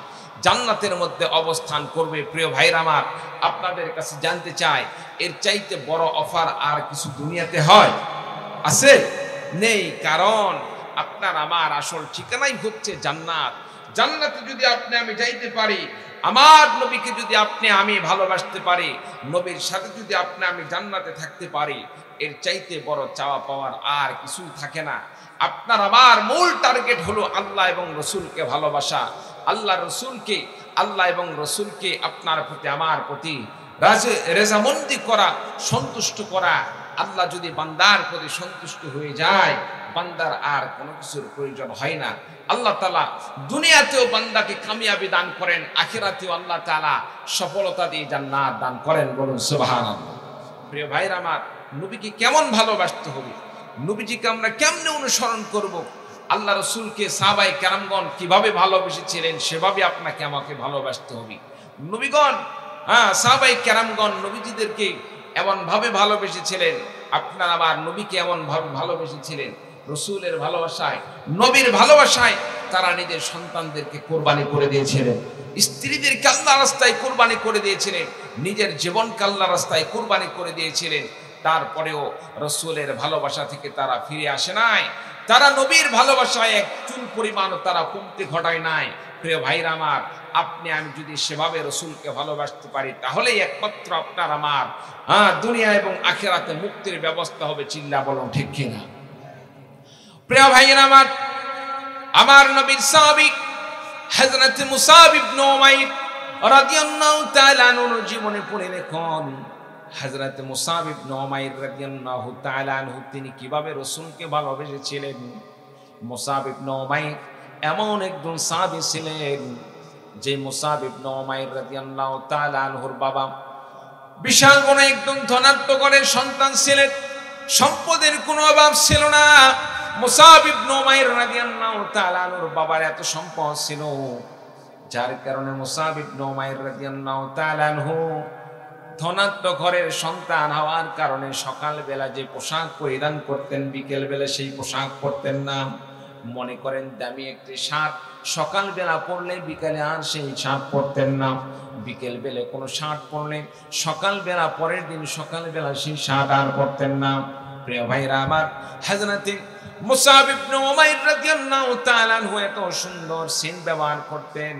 জান্নাতের মধ্যে অবস্থান করবে। প্রিয় ভাইরা আমার, আপনাদের কাছে জানতে চাই, এর চাইতে বড় অফার আর কিছু দুনিয়াতে হয়? আছে? নেই। কারণ আপনার আমার আসল ঠিকানাই হচ্ছে জান্নাত। জান্নাতে যদি আপনি আমি যাইতে পারি, আমার নবীকে যদি আপনি আমি ভালোবাসতে পারি, নবীর সাথে যদি আপনি আমি জান্নাতে থাকতে পারি, এর চাইতে বড় চাওয়া পাওয়ার আর কিছুই থাকে না। আপনার আমার মূল টার্গেট হলো আল্লাহ এবং রসুলকে ভালোবাসা। আল্লাহ রসুলকে, আল্লাহ এবং রসুলকে আপনার প্রতি আমার প্রতি রেজামন্দি করা, সন্তুষ্ট করা। আল্লাহ যদি বান্দার প্রতি সন্তুষ্ট হয়ে যায়, বান্দার আর কোনো কিছুর প্রয়োজন হয় না। আল্লাহ তাআলা দুনিয়াতেও বান্দাকে কামিয়াবি দান করেন, আখিরাতেও আল্লাহ তাআলা সফলতা দিয়ে জান্নাত দান করেন। বলুন সুবহানাল্লাহ। প্রিয় ভাইরা আমার, নবীকে কেমন ভালোবাসতে হবে, নবীজিকে আমরা কেমনে অনুসরণ করব, আল্লাহ রসুলকে সাহাবায়ে কেরামগণ কিভাবে ভালোবেসেছিলেন, সেভাবে আপনাকে আমাকে ভালোবাসতে হবে। নবীগণ, সাহাবায়ে কেরামগণ নবীজিদেরকে এমন ভাবে ভালোবেসেছিলেন, আপনার আবার নবীকে এমন ভাবে ভালোবেসেছিলেন। রসুলের ভালোবাসায়, নবীর ভালোবাসায় তারা নিজের সন্তানদেরকে কোরবানি করে দিয়েছিলেন, স্ত্রীদেরকে আল্লাহর রাস্তায় কোরবানি করে দিয়েছিলেন, নিজের জীবনকে আল্লাহর রাস্তায় কোরবানি করে দিয়েছিলেন। তারপরেও রসুলের ভালোবাসা থেকে তারা ফিরে আসে নাই, তারা নবীর ভালোবাসায় এক চুল পরিমাণও তারা কমতি ঘটায় নাই। প্রিয় ভাইরা আমার, আপনি আমি যদি সেভাবে রসুলকে ভালোবাসতে পারি তাহলেই একমাত্র আপনার আমার দুনিয়া এবং আখিরাতে মুক্তির ব্যবস্থা হবে। চিল্লা বলুন ঠিক কিনা? প্রিয় ভাইরা আমার, আমার নবীর সাহাবী হযরত মুসাব ইবনে উমাইর রাদিয়াল্লাহু তাআলা আনহুর জীবনে পড়ে দেখুন, হযরত মুসাব ইবনে উমাইর রাদিয়াল্লাহু তাআলা আনহু তিনি কিভাবে রাসূলকে ভালোবেসেছিলেন। মুসাব ইবনে উমাইর এমন একজন সাহাবী ছিলেন যে মুসাব ইবনে উমাইর রাদিয়াল্লাহু তাআলা আনহুর বাবা বিশাল বড় একজন ধনাঢ্য ঘরের সন্তান ছিলেন, সম্পদের কোনো অভাব ছিল না। মুসাব ইবনে উমাইর রাদিয়াল্লাহু তাআলা আনহুর বাবার এত সম্পদ ছিল, যার কারণে মুসাব ইবনে উমাইর রাদিয়াল্লাহু তাআলা আনহু ধনাঢ্য ঘরের সন্তান হওয়ার কারণে সকালবেলা যে পোশাক পরিধান করতেন বিকেল বেলা সেই পোশাক পরতেন না। মনে করেন দামি একটি শার্ট সকালবেলা পরলে বিকেলে আর সেই শার্ট পরতেন না, বিকেল বেলা কোনো শার্ট পরলে সকালবেলা পরের দিন সকালবেলা সেই শার্ট আর পরতেন না। প্রিয় ভাইরা আমার, হযরত মুসাব ইবনে উমাইর রাদিয়াল্লাহু তাআলা আনহু এত সুন্দর সেন্ট ব্যবহার করতেন,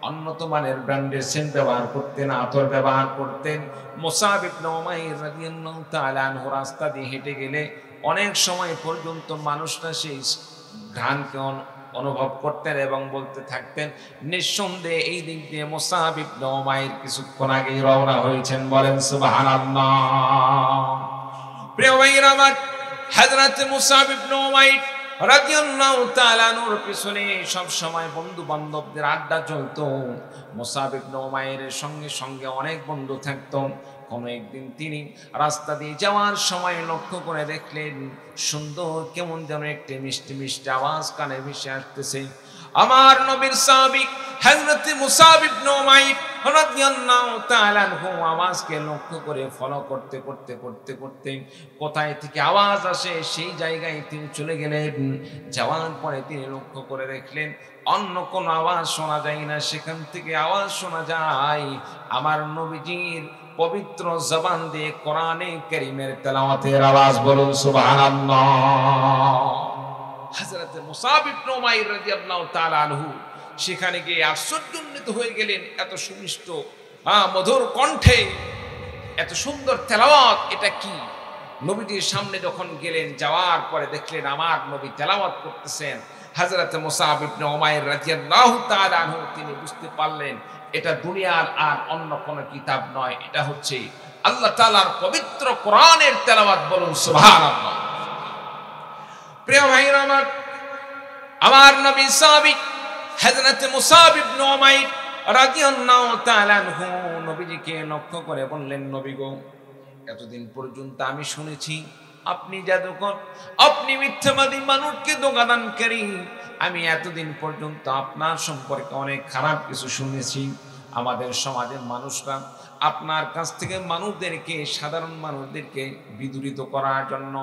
উন্নত মানের ব্র্যান্ডের সেন্ট ব্যবহার করতেন, আতর ব্যবহার করতেন। মুসাব ইবনে উমাইর রাদিয়াল্লাহু তাআলা আনহু রাস্তা দিয়ে হেঁটে গেলে অনেক সময় পর্যন্ত মানুষরা সেই ঘ্রাণকে অনুভব করতেন এবং বলতে থাকতেন, নিঃসন্দেহে এই দিক দিয়ে মুসাব ইবনে উমাইর কিছুক্ষণ আগেই রওনা হয়েছেন। বলেন সুবহানাল্লাহ। প্রিয় ভাইরা আমার, হযরত মুসাব ইবনে উমাইর রাদিয়াল্লাহু তাআলা আনহুর পিছনে সব সময় বন্ধু বান্ধবদের আড্ডা চলতো। মুসাব ইবনে উমাইরের সঙ্গে সঙ্গে অনেক বন্ধু থাকতো। কোনো একদিন তিনি রাস্তা দিয়ে যাওয়ার সময় লক্ষ্য করে দেখলেন সুন্দর কেমন যেন একটি মিষ্টি মিষ্টি আওয়াজ কানে ভেসে আসতেছে। আমার নবীর সাহাবী হযরত মুসাব ইবনে উমাইর রাদিয়াল্লাহু তাআলা আনহু আওয়াজকে লক্ষ্য করে ফলো করতে করতে করতে করতে কোথায় থেকে আওয়াজ আসে সেই জায়গায় তিনি চলে গেলেন। যাওয়ার পরে তিনি লক্ষ্য করে দেখলেন অন্য কোনো আওয়াজ শোনা যায় না, সেখান থেকে আওয়াজ শোনা যায় আমার নবীজির পবিত্র জবান দিয়ে কোরআনে কারীমের তেলাওয়াতের আওয়াজ। বলুন সুবহানাল্লাহ। হযরত মুসাব ইবনে উমাইর রাদিয়াল্লাহু তাআলা আনহু সেখানে গিয়ে আশ্চর্যান্বিত হয়ে গেলেন, এত সুমিষ্ট মধুর কণ্ঠে এত সুন্দর তেলাওয়াত, এটা কি? নবীজির সামনে যখন গেলেন, যাওয়ার পরে দেখলেন আমার নবী তেলাওয়াত করতেছেন। হযরত মুসাব ইবনে উমাইর রাদিয়াল্লাহু তাআলা আনহু তিনি বুঝতে পারলেন এটা দুনিয়ার আর অন্য কোন কিতাব নয়, এটা হচ্ছে আল্লাহ তাআলার পবিত্র কোরআনের তেলাওয়াত। বলুন সুবহানাল্লাহ। প্রিয় ভাইরা আমার, আমার নবী সাহাবী হযরত মুসাব ইবনে উমাইর রাদিয়াল্লাহু তাআলা আনহু নবীজিকে লক্ষ্য করে বললেন, নবী গো, এতদিন পর্যন্ত আমি শুনেছি আপনি জাদুকর, আপনি মিথ্যাবাদী, মানুষকে দোগাদানকারী। আমি এতদিন পর্যন্ত আপনার সম্পর্কে অনেক খারাপ কিছু শুনেছি। আমাদের সমাজের মানুষরা আপনার কাছ থেকে মানুষদেরকে, সাধারণ মানুষদেরকে বিদূরিত করার জন্য,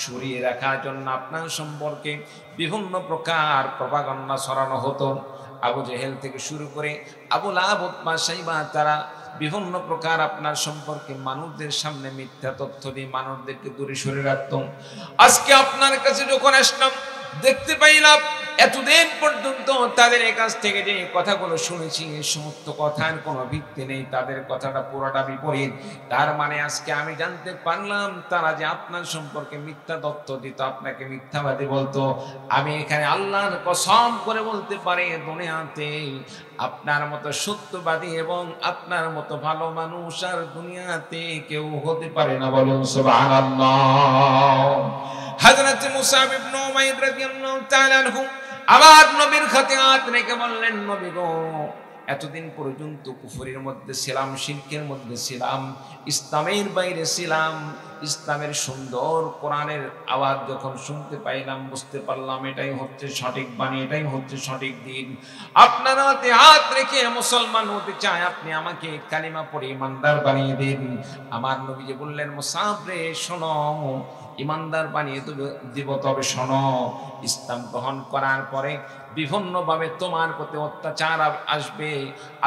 সরিয়ে রাখার জন্য আপনার সম্পর্কে বিভিন্ন প্রকার প্রপাগান্ডা ছড়ানো হতো। আবু জেহেল থেকে শুরু করে আবু লাহাব, উতবা, শাইবা, তারা বিভিন্ন প্রকার আপনার সম্পর্কে মানুষদের সামনে মিথ্যা তথ্য দিয়ে মানুষদেরকে দূরে সরে রাখত। আজকে আপনার কাছে যখন আসলাম, দেখতে পাইলাম এতদিন পর্যন্ত তাদের কাছ থেকে যে কথাগুলো শুনেছি এই সমস্ত কথার কোনো ভিত্তি নেই, তাদের কথাটা পুরোটা বিপরীত। তার মানে আজকে আমি জানতে পারলাম তারা যে আপনার সম্পর্কে মিথ্যা তথ্য দিত, আপনাকে মিথ্যাবাদী বলতো। আমি এখানে আল্লাহর কসম করে বলতে পারি, দুনিয়াতে আপনার মতো সত্যবাদী এবং আপনার মতো ভালো মানুষ আর দুনিয়াতে কেউ হতে পারে না। বলুন সুবহানাল্লাহ। হযরত মুসাব ইবনে উমাইর রাদিয়াল্লাহু তাআলা আনহু আমার নবীর হাতে হাত রেখে বললেন, নবী গো, এতদিন পর্যন্ত কুফরের মধ্যে ছিলাম, শিরকের মধ্যে ছিলাম, ইসলামের বাইরে ছিলাম। ইসলামের সুন্দর কোরআনের আওয়াজ যখন শুনতে পাইলাম, বুঝতে পারলাম এটাই হচ্ছে সঠিক বাণী, এটাই হচ্ছে সঠিক দিন। আপনার হাতে হাত রেখে মুসলমান হতে চায়, আপনি আমাকে কালিমা পড়ে ইমানদার বানিয়ে দিন। আমার নবীজি বললেন, মুসাব রে শোনো, ইমানদার বানিয়ে দিব, তবে শোনো, ইসলাম গ্রহণ করার পরে বিভিন্নভাবে তোমার প্রতি অত্যাচার আসবে,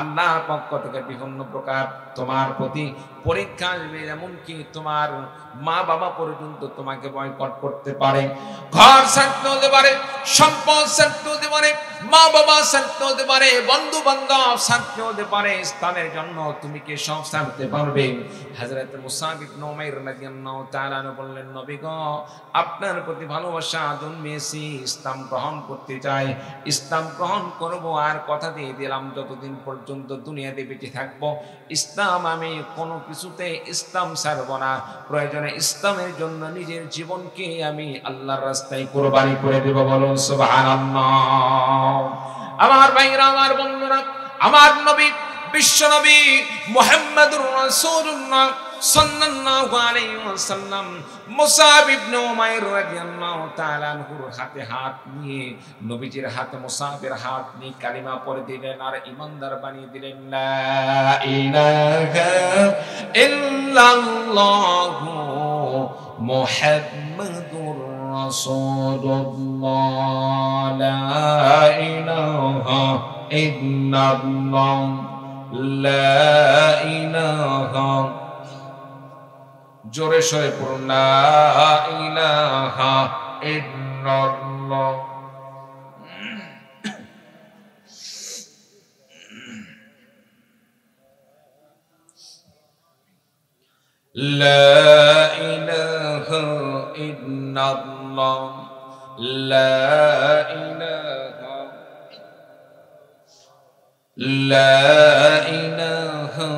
আল্লাহর পক্ষ থেকে বিভিন্ন প্রকার তোমার প্রতি পরীক্ষা আসবে, এমনকি তোমার মা বাবা পর্যন্ত তোমাকে বয়কট করতে পারে, ঘর ছাড়তে হতে পারে, সম্পদ ছাড়তে হতে পারে, মা বাবা ছাড়তে হতে পারে, বন্ধু বান্ধব ছাড়তে হতে পারে। ইসলামের জন্য তুমি কি সব ছাড়তে পারবে? হযরত মুসাব ইবনে উমাইর রাদিয়াল্লাহু তাআলা বললেন, নবী গো, আপনার প্রতি ভালোবাসা জন্মেছি, ইসলাম গ্রহণ করতে চাই, ইসলাম গ্রহণ করব, আর কথা দিয়ে দিলাম যতদিন পর্যন্ত দুনিয়াতে বেঁচে থাকবো ইসলাম আমি কোনো কিছুতে ইসলাম ছাড়ব না, প্রয়োজনে ইসলামের জন্য নিজের জীবনকে আমি আল্লাহর রাস্তায় কুরবানি করে দেব। বলুন সুবহানাল্লাহ। আমার ভাইরা, আমার বন্ধুরা, আমার নবী বিশ্ব নবী মুহাম্মদুর রাসূলুল্লাহ সাল্লাল্লাহু আলাইহি ওয়াসাল্লাম মুসাব ইবনে উমাইর রাদিয়াল্লাহু তাআলা আনহুর হাতে হাত নিয়ে, নবীজির হাতে মুসাবের হাত নিয়ে কালিমা পড়ে দিলেন আর ঈমানদার বানিয়ে দিলেন। লা ইলাহা ইল্লাল্লাহু মুহাম্মাদুর রাসূলুল্লাহ, লা ইলাহা ইল্লাল্লাহ, লা ইলাহা, জোরে সরে পড়ুন, লা ইলাহা ইল্লাল্লাহ। লা ইলাহা ইল্লাল্লাহ, লা ইলাহা, লা ইলাহা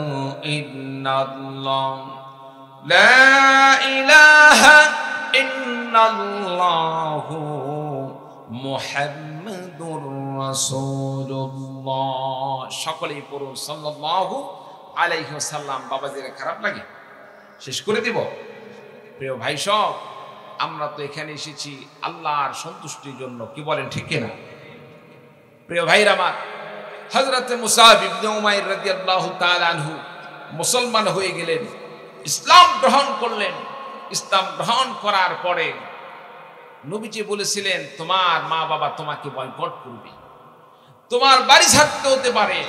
ইল্লাল্লাহ, লা ইলাহা ইল্লাল্লাহু মুহাম্মাদুর রাসূলুল্লাহ। সকলেই পড়ুন সাল্লাল্লাহু আলাইহি ওয়াসাল্লাম। বাবাজিরা খারাপ লাগে? শেষ করে দিব? প্রিয় ভাই সব, আমরা তো এখানে এসেছি আল্লাহর সন্তুষ্টির জন্য, কি বলেন ঠিক কিনা? প্রিয় ভাইরা আমার, হযরত মুসাব ইবনে উমাইর রাদিয়াল্লাহু তাআলা আনহু মুসলমান হয়ে গেলেন, ইসলাম গ্রহণ করলেন। ইসলাম গ্রহণ করার পরে নবীজি বলেছিলেন, তোমার মা বাবা তোমাকে বয়কট করবে, তোমার বাড়ি ছাড়তে হতে পারে।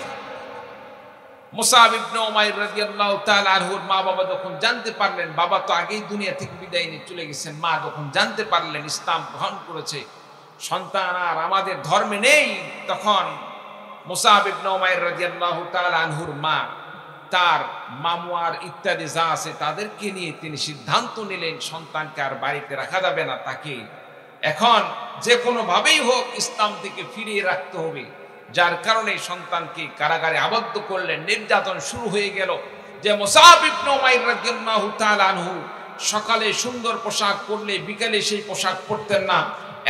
মুসাব ইবনে উমাইর রাদিয়াল্লাহু তাআলা আনহুর মা বাবা যখন জানতে পারলেন, বাবা তো আগেই দুনিয়া থেকে বিদায় নিয়ে চলে গেছেন, মা যখন জানতে পারলেন ইসলাম গ্রহণ করেছে, সন্তান আর আমাদের ধর্মে নেই, তখন মুসাব ইবনে উমাইর রাদিয়াল্লাহু তাআলা আনহুর মা, তার মামু আর ইত্যাদি যা আছে তাদেরকে নিয়ে তিনি সিদ্ধান্ত নিলেন সন্তানকে আর বাড়িতে রাখা যাবে না, তাকে এখন যে কোনো ভাবেই হোক ইসলাম থেকে ফিরিয়ে রাখতে হবে। যার কারণে সন্তানকে কারাগারে আবদ্ধ করলেন। নির্যাতন শুরু হয়ে গেল যে মুসাব ইবনে উমাইর রাদিয়াল্লাহু তাআলা আনহু সকালে সুন্দর পোশাক পরলে বিকালে সেই পোশাক পরতেন না।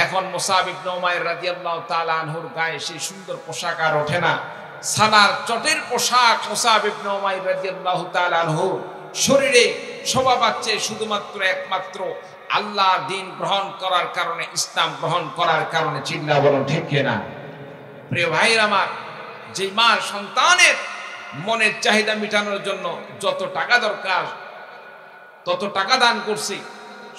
এখন মুসাব ইবনে উমাইর রাদিয়াল্লাহু তাআলা আনহুর গায়ে সেই সুন্দর পোশাক আর ওঠে না। সানার চটের পোশাক মুসাব ইবনে উমাইর রাদিয়াল্লাহু তাআলা আনহুর শরীরে শোভা পাচ্ছে শুধুমাত্র একমাত্র আল্লাহর দ্বীন গ্রহণ করার কারণে, ইসলাম গ্রহণ করার কারণে। চিল্লা বলুন ঠিক কিনা? প্রিয় ভাইরা আমার, যে মা সন্তানের মনের চাহিদা মেটানোর জন্য যত টাকা দরকার তত টাকা দান করছে,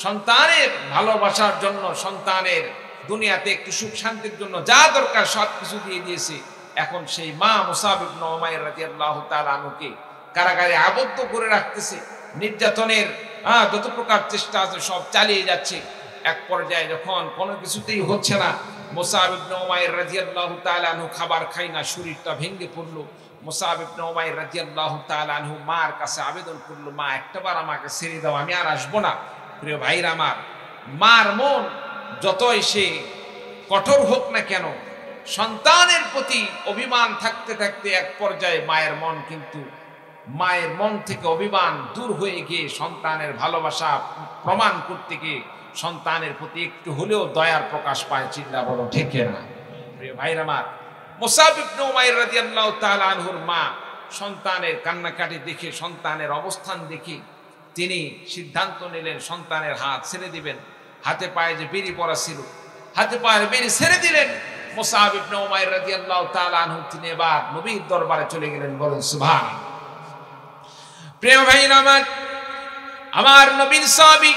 সন্তানের ভালোবাসার জন্য, সন্তানের দুনিয়াতে একটু সুখ শান্তির জন্য যা দরকার সব কিছু দিয়ে দিয়েছে, এখন সেই মা মুসাব ইবনে উমাইর রাদিয়াল্লাহু তাআলা আনহুকে কারাগারে আবদ্ধ করে রাখতেছে। নির্যাতনের যত প্রকার চেষ্টা আছে সব চালিয়ে যাচ্ছে। এক পর্যায়ে যখন কোনো কিছুতেই হচ্ছে না, মুসাব ইবনে উমাইর রাদিয়াল্লাহু তাআলা আনহু খাবার খায় না, শরীরটা ভেঙে পড়ল। মুসাব ইবনে উমাইর রাদিয়াল্লাহু তাআলা আনহু মার কাছে আবেদন করল, মা একটাবার আমাকে ছেড়ে দাও, আমি আর আসবো না। প্রিয় ভাইরা আমার, মার মন যতই সে কঠোর হোক না কেন, সন্তানের প্রতি অভিমান থাকতে থাকতে এক পর্যায়ে মায়ের মন কিন্তু, মায়ের মন থেকে অভিমান দূর হয়ে গিয়ে সন্তানের ভালোবাসা প্রমাণ করতে গিয়ে সন্তানের প্রতি একটু হলেও দয়ার প্রকাশ পায়। চিল্লা বলো ঠিক না? প্রিয় ভাইরা আমার, মুসাব ইবনে উমাইর রাদিয়াল্লাহু তাআলা আনহুর মা সন্তানের কান্নাকাটি দেখে, সন্তানের অবস্থান দেখে তিনি সিদ্ধান্ত নিলেন সন্তানের হাত ছেড়ে দিবেন। হাতে পায়ে যে বেড়ি পরা ছিল, হাতে পায়ে বেড়ি ছেড়ে দিলেন। মুসাব ইবনে উমাইর রাদিয়াল্লাহু তাআলা আনহু তিনি এবার নবীর দরবারে চলে গেলেন। বলেন সুবহানাল্লাহ। প্রিয় ভাইরা আমার, আমার নবীর সাহাবী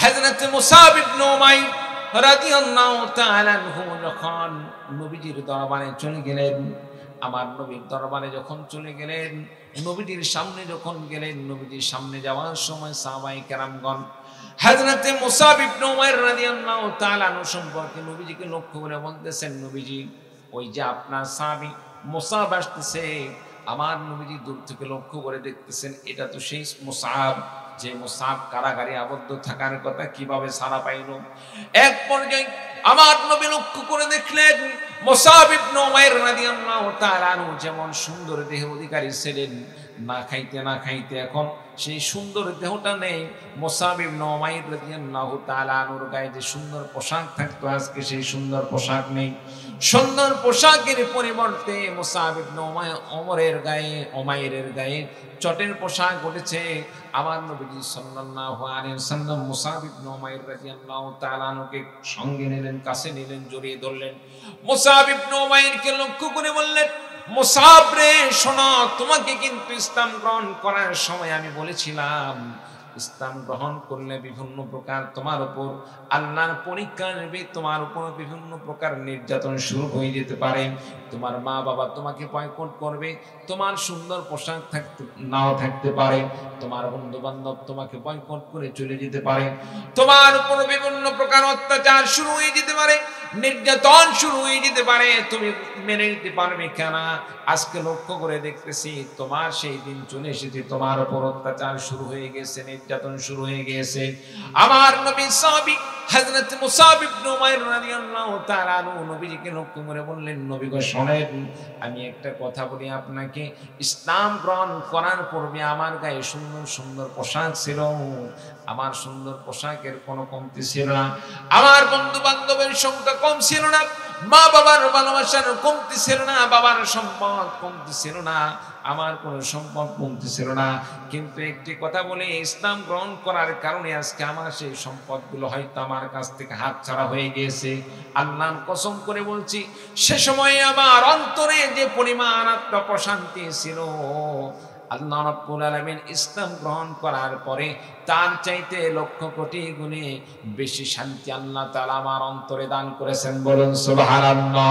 হযরত মুসাব ইবনে উমাইর রাদিয়াল্লাহু তাআলা আনহু যখন নবীজির দরবারে চলে গেলেন, আমার নবীর দরবারে যখন চলে গেলেন, নবীজির সামনে যখন গেলেন, নবীজির সামনে যাওয়ার সময় সাহাবায়ে কেরামগণ হযরতে মুসাব ইবনে উমাইর রাদিয়াল্লাহু তাআলা আনহু সম্পর্কে নবীজিকে লক্ষ্য করে বলতেছেন, নবীজি ওই যে আপনার সাহাবী মুসাব আসতেছে। আমার নবীজি দূর থেকে লক্ষ্য করে দেখতেছেন, এটা তো সেই মুসাব, যে মুসাব কারাগারে আবদ্ধ থাকার কথা, কিভাবে ছাড়া পাইল। এক পর্যায়ে আমার নবী লক্ষ্য করে দেখলেন মুসাব ইবনে উমাইর রাদিয়াল্লাহু তাআলা আনহু যেমন সুন্দর দেহ অধিকারী ছিলেন, না খাইতে না খাইতে এখন সেই সুন্দর দেহটা নেই। মুসাব ইবনে উমাইর রাদিয়াল্লাহু তাআলা আনহুর গায়ে যে সুন্দর পোশাক থাকতো, আজকে সেই সুন্দর পোশাক নেই। সুন্দর পোশাকের পরিবর্তে মুসাব ইবনে উমাইরের গায়ে চটের পোশাক উঠেছে। আমার নবীজি সাল্লাল্লাহু আলাইহি ওয়াসাল্লাম মুসাব ইবনে উমাইর রাদিয়াল্লাহু তাআলা আনহুকে সঙ্গে নিলেন, কাছে নিলেন, জড়িয়ে ধরলেন। মুসাব ইবনে উমাইরকে লক্ষ্য করে বললেন, মুসাব রে শোনো, তোমাকে কিন্তু ইসলাম গ্রহণ করার সময় আমি বলেছিলাম, ইসলাম গ্রহণ করলে বিভিন্ন প্রকার তোমার উপর আল্লাহর পরীক্ষা নেবে, তোমার উপর বিভিন্ন প্রকার নির্যাতন শুরু হয়ে যেতে পারে। তোমার মা বাবা তোমাকে বয়কট করবে, তোমার সুন্দর পোশাক নাও থাকতে পারে, তোমার বন্ধু বান্ধব তোমাকে বয়কট করে চলে যেতে পারে, তোমার উপর বিভিন্ন প্রকার অত্যাচার শুরু হয়ে যেতে পারে, নির্যাতন শুরু হয়ে যেতে পারে। তুমি মেনে নিতে পারবে কেন? আজকে লক্ষ্য করে দেখতেছি তোমার সেই দিন চলে এসেছে, তোমার উপর অত্যাচার শুরু হয়ে গেছে, নির্যাতন শুরু হয়ে গেছে। আমার নবী সাহাবী হযরত মুসাব ইবনে উমাইর রাদিয়াল্লাহু তাআলা আনহু নবীজিকে লক্ষ্য করে বললেন, নবী গো শোনেন, আমি একটা কথা বলি আপনাকে, ইসলাম গ্রহণ করার পূর্বে আমার গায়ে সুন্দর সুন্দর পোশাক ছিল, আমার সুন্দর পোশাকের কোনো কমতি ছিল না, আমার বন্ধু বান্ধবের সংখ্যা কম ছিল না, মা বাবার ভালোবাসার কমতি ছিল না, বাবার সম্পদ কমতি ছিল না, আমার কোনো সম্পদ কমতি ছিল না। কিন্তু একটি কথা বলে, ইসলাম গ্রহণ করার কারণে আজকে আমার সেই সম্পদগুলো হয়তো আমার কাছ থেকে হাতছাড়া হয়ে গিয়েছে। আল্লাহর কসম করে বলছি, সে সময় আমার অন্তরে যে পরিমাণ আত্মপ্রশান্তি ছিল, আল্লাহ রাব্বুল আলামিন ইসলাম গ্রহণ করার পরে তার চাইতে লক্ষ কোটি গুণে বেশি শান্তি আল্লাহ তাআলা আমার অন্তরে দান করেছেন। বলুন সুবহানাল্লাহ।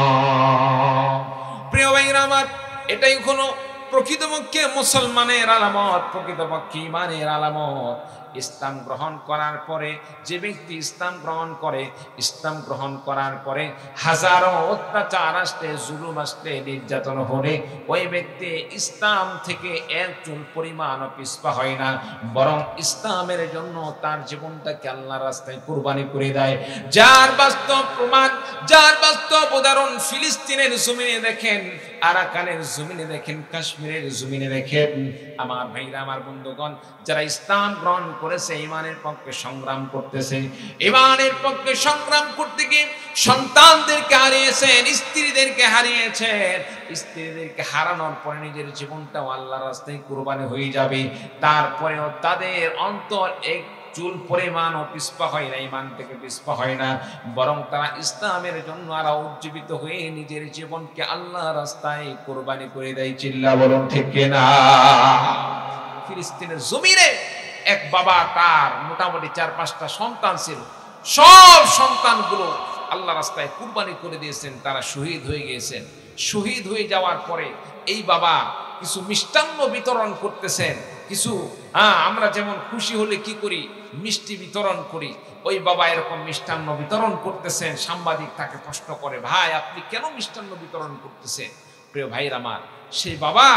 প্রিয় ভাইরা আমার, এটাই হলো প্রকৃতপক্ষে মুসলমানের আলামত, প্রকৃতপক্ষে ঈমানের আলামত। ইসলাম গ্রহণ করার পরে যে ব্যক্তি ইসলাম গ্রহণ করে, ইসলাম গ্রহণ করার পরে হাজারো অত্যাচার আসলে, জুলুম আসলে, নির্যাতন হলে ওই ব্যক্তি ইসলাম থেকে এক চুল পরিমাণ পিছপা হয় না, বরং ইসলামের জন্য তার জীবনটাকে আল্লাহর রাস্তায় কুরবানি করে দেয়। যার বাস্তব প্রমাণ, যার বাস্তব উদাহরণ ফিলিস্তিনের জমিনে দেখেন, আরাকানের জমিনে দেখেন, কাশ্মীরের জমিনে দেখেন। আমার ভাইরা, আমার বন্ধুগণ, যারা ইসলাম গ্রহণ করেছে, ঈমানের পক্ষে সংগ্রাম করতেছে, ঈমানের পক্ষে সংগ্রাম করতে গিয়ে সন্তানদেরকে হারিয়েছেন, স্ত্রীদেরকে হারিয়েছেন, স্ত্রীদেরকে হারানোর পরে নিজের জীবনটাও আল্লাহর রাস্তায় কুরবানি হয়ে যাবে, তারপরেও তাদের অন্তর এক চুল পরিমাণও পিছপা হয় না, ঈমান থেকে পিছপা হয় না, বরং তারা ইসলামের জন্য আরো উজ্জীবিত হয়ে নিজের জীবনকে আল্লাহর রাস্তায় কুরবানি করে দেয়। চিল্লা বলুন ঠিক কিনা? ফিলিস্তিনের জমিনে এক বাবা, তার মোটামুটি 4-5টা সন্তান ছিল, সব সন্তানগুলো আল্লাহ রাস্তায় কুরবানি করে দিয়েছেন, তারা শহীদ হয়ে গিয়েছেন। শহীদ হয়ে যাওয়ার পরে এই বাবা কিছু মিষ্টান্ন বিতরণ করতেছেন, কিছু আমরা যেমন খুশি হলে কি করি, মিষ্টি বিতরণ করি, ওই বাবা এরকম মিষ্টান্ন বিতরণ করতেছেন। সাংবাদিক তাকে প্রশ্ন করে, ভাই আপনি কেন মিষ্টান্ন বিতরণ করতেছেন? প্রিয় ভাইরা আমার, সেই বাবা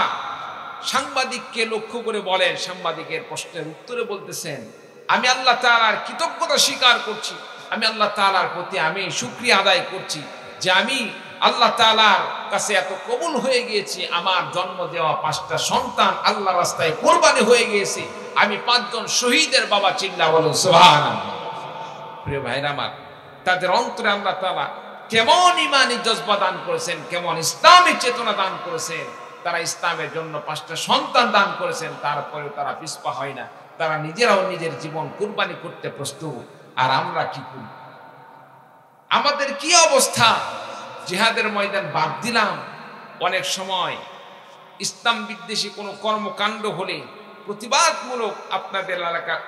সাংবাদিককে লক্ষ্য করে বলেন, সাংবাদিকের প্রশ্নের উত্তরে বলতেছেন, আমি আল্লাহ তাআলার কৃতজ্ঞতা স্বীকার করছি, আমি আল্লাহ তাআলার প্রতি আমি শুকরিয়া আদায় করছি যে আমি আল্লাহ তাআলার কাছে এত কবুল হয়ে গিয়েছি, আমার জন্ম দেওয়া 5টা সন্তান আল্লাহর রাস্তায় কুরবানি হয়ে গিয়েছে, আমি 5 জন শহীদের বাবা। চিল্লা বলুন সুবহানাল্লাহ। প্রিয় ভাইরা আমার, তাদের অন্তরে আল্লাহ তাআলা কেমন ঈমানি জজবা দান করেছেন, কেমন ইসলামী চেতনা দান করেছেন। তারা ইসলামের জন্য 5টা সন্তান দান করেছেন, তারপরেও তারা পিছপা হয় না, তারা নিজেরাও নিজের জীবন কুরবানি করতে প্রস্তুত। আর আমরা কি করি? আমাদের কি অবস্থা? জিহাদের ময়দান বাদ দিলাম, অনেক সময় ইসলাম বিদ্বেষী কোনো কর্মকাণ্ড হলে প্রতিবাদমূলক আপনাদের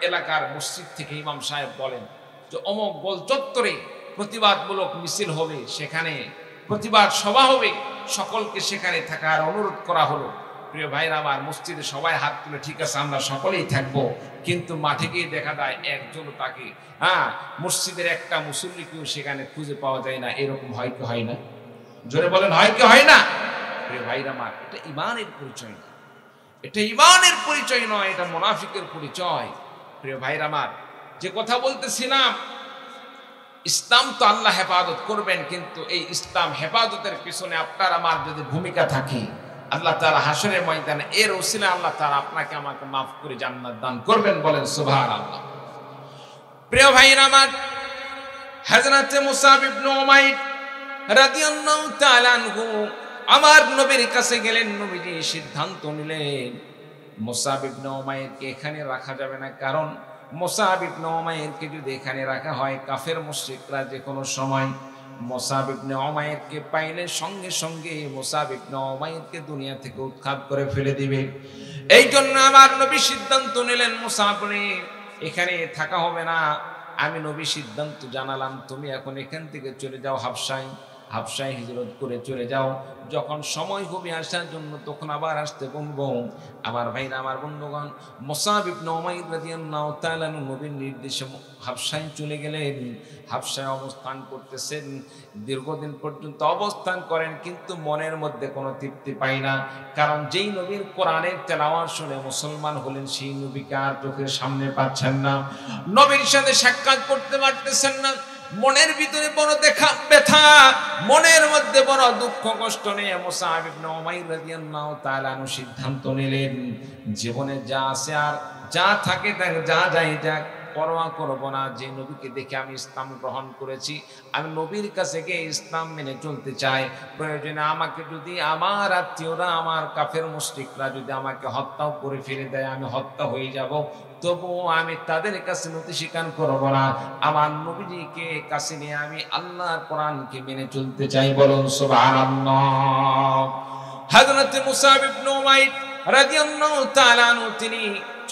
এলাকার মসজিদ থেকে ইমাম সাহেব বলেন যে অমুক গোল চত্বরে প্রতিবাদমূলক মিছিল হবে, সেখানে প্রতিবাদ সভা হবে, সকলকে সেখানে থাকার অনুরোধ করা হলো। প্রিয় ভাইরা আমার, মসজিদে সবাই হাত তুলে ঠিক আছে আমরা সকলেই থাকবো, কিন্তু মাঠে গিয়ে দেখা যায় একজন তাকে মসজিদের একটা মুসল্লিকেও সেখানে খুঁজে পাওয়া যায় না। এরকম হয় কি হয় না? জোরে বলেন, হয় কি হয় না? প্রিয় ভাইরা আমার, এটা ঈমানের পরিচয় না, এটা ঈমানের পরিচয় নয়, এটা মুনাফিকের পরিচয়। প্রিয় ভাইরা আমার, যে কথা বলতেছিলাম, ইসলাম তো আল্লাহ হেফাজত করবেন, কিন্তু এই ইসলাম হেফাজতের পিছনে আপনার আমার যদি ভূমিকা থাকে, আল্লাহ তাআলা হাসরের ময়দানে এর ওসিলা আল্লাহ তাআলা আপনাকে আমাকে মাফ করে জান্নাত দান করবেন। বলেন সুবহানাল্লাহ। প্রিয় ভাইরা আমার, হযরত মুসাব ইবনে উমাইর রাদিয়াল্লাহু তাআলা আনহু আমার নবীর কাছে গেলেন। নবীজি সিদ্ধান্ত নিলেন মুসাব ইবনে উমাইরকে এখানে রাখা যাবে না, কারণ মুসাব ইবনে উমাইরকে যদি এখানে রাখা হয়, কাফের মুশরিকরা যে কোনো সময় মুসাব ইবনে উমাইরকে পাইলে সঙ্গে সঙ্গে মুসাব ইবনে উমাইরকে দুনিয়া থেকে উৎখাত করে ফেলে দিবে। এই জন্য আমার নবী সিদ্ধান্ত নিলেন, মুসাবরে এখানে থাকা হবে না। আমি নবী সিদ্ধান্ত জানালাম, তুমি এখন এখান থেকে চলে যাও হাবশায় হিজরত করে চলে যাও। যখন সময় হবে আসার জন্য তখন আবার আসতে বলবো। আমার ভাইরা, আমার বন্ধুগণ, মুসাব ইবনে উমাইর রাদিয়াল্লাহু তাআলা নবীর নির্দেশে হাবশায় চলে গেলেন। হাবশায় অবস্থান করতেছেন, দীর্ঘদিন পর্যন্ত অবস্থান করেন, কিন্তু মনের মধ্যে কোনো তৃপ্তি পায় না। কারণ যেই নবীর কোরআনের তেলাওয়াত শুনে মুসলমান হলেন, সেই নবীকে আর চোখের সামনে পাচ্ছেন না, নবীর সাথে সাক্ষাৎ করতে পারতেছেন না। মনের ভিতরে বড় ব্যথা, মনের মধ্যে বড় দুঃখ কষ্ট নিয়ে মুসাব ইবনে উমাইর রাদিয়াল্লাহু তাআলা সিদ্ধান্ত নিলেন, জীবনে যা আছে আর যা থাকে তাকে, যা যায় যাক, পরোয়া করব না। যে নবীকে দেখে আমি ইসলাম গ্রহণ করেছি, আমি নবীর কাছে গিয়ে ইসলাম মেনে চলতে চাই। প্রয়োজনে আমাকে যদি আমার আত্মীয়রা, আমার কাফের মুশরিকরা যদি আমাকে হত্যাও করে ফেলে দেয়, আমি হত্যা হয়ে যাব, তবুও আমি তাদের কাছে নতি স্বীকার করব না। আমার নবীজিকে কাছে নিয়ে আমি আল্লাহর কোরআনকে মেনে চলতে চাই। বলুন সুবহানাল্লাহ। হযরত মুসাব ইবনে উমাইর রাদিয়াল্লাহু তাআলা আনহু তিনি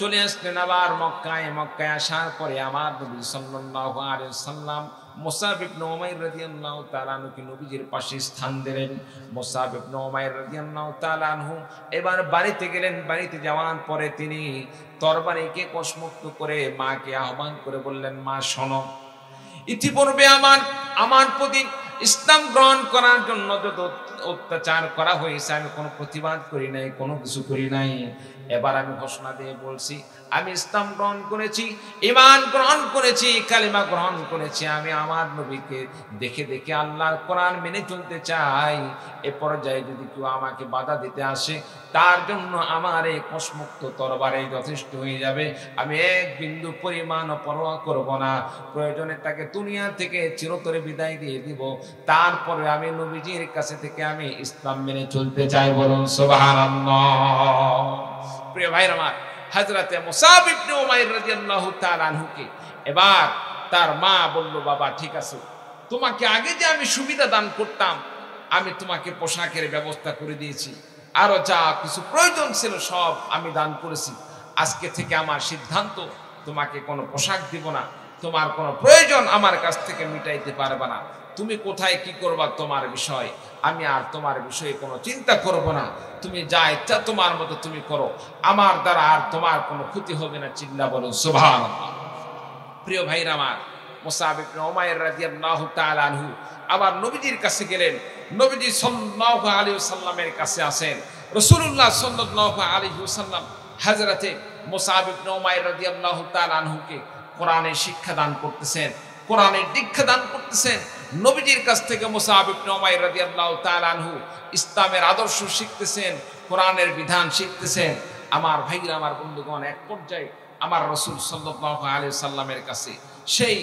চলে আসলেন আবার মক্কায়। মক্কায় আসার পরে আমার নবী সাল্লাল্লাহু আলাইহি ওয়াসাল্লাম মুসাব ইবনে উমাইর রাদিয়াল্লাহু তাআলা আনহুকে নবীজির পাশে স্থান দিলেন। মুসাব ইবনে উমাইর রাদিয়াল্লাহু তাআলা আনহু এবার বাড়িতে গেলেন। বাড়িতে যাওয়ার পরে তিনি তরবারিকে কসমুক্ত করে মাকে আহ্বান করে বললেন, মা শোনো, ইতিপূর্বে আমার প্রতি ইসলাম গ্রহণ করার জন্য যত অত্যাচার করা হয়েছে, আমি কোনো প্রতিবাদ করি নাই, কোনো কিছু করি নাই। এবার আমি ঘোষণা দিয়ে বলছি, আমি ইসলাম গ্রহণ করেছি, ঈমান গ্রহণ করেছি, কালিমা গ্রহণ করেছি। আমি আমার নবীকে দেখে দেখে আল্লাহর কোরআন মেনে চলতে চাই। এ পর্যায়ে যদি কেউ আমাকে বাধা দিতে আসে, তার জন্য আমার এই কসমুক্ত তরবারে যথেষ্ট হয়ে যাবে। আমি এক বিন্দু পরিমাণ পরোয়া করব না। প্রয়োজনে তাকে দুনিয়া থেকে চিরতরে বিদায় দিয়ে দিব, তারপরে আমি নবীজির কাছে থেকে আমি ইসলাম মেনে চলতে চাই। বলুন সুবহানাল্লাহ। প্রিয় ভাইরা আমার, হযরতে মুসাব ইবনে উমাইর রাদিয়াল্লাহু তাআলা আনহুকে এবার তার মা বলল, বাবা ঠিক আছে, তোমাকে আগে যে আমি সুবিধা দান করতাম, আমি তোমাকে পোশাকের ব্যবস্থা করে দিয়েছি, আরো যা কিছু প্রয়োজন ছিল সব আমি দান করেছি। আজকে থেকে আমার সিদ্ধান্ত, তোমাকে কোনো পোশাক দিব না, তোমার কোনো প্রয়োজন আমার কাছ থেকে মিটাইতে পারবে না। তুমি কোথায় কি করবা তোমার বিষয়, আমি আর তোমার বিষয়ে কোনো চিন্তা করব না। তুমি যা ইচ্ছা তোমার মতো তুমি করো, আমার দ্বারা আর তোমার কোনো ক্ষতি হবে না। চিল্লা বলুন সুবহানাল্লাহ। প্রিয় ভাইরা আমার, মুসাব ইবনে উমাইর রাদিয়াল্লাহু তাআলা আনহু আবার নবীজির কাছে গেলেন। নবীজি সাল্লাল্লাহু আলাইহি ওয়াসাল্লামের কাছে আসেন। রাসূলুল্লাহ সাল্লাল্লাহু আলাইহি ওয়াসাল্লাম হযরতে মুসাব ইবনে উমাইর রাদিয়াল্লাহু তাআলা আনহুকে কোরআনের শিক্ষা দান করতেছেন, কোরআনের দীক্ষা দান করতেছেন। নবীজির কাছ থেকে মুসাব ইবনে উমাইর রাদিয়াল্লাহু তাআলা আনহু ইসলামের আদর্শ শিখতেছেন, কোরআনের বিধান শিখতেছেন। আমার ভাইরা, আমার বন্ধুগণ, এক পর্যায়ে আমার রাসূল সাল্লাল্লাহু আলাইহি সাল্লামের কাছে সেই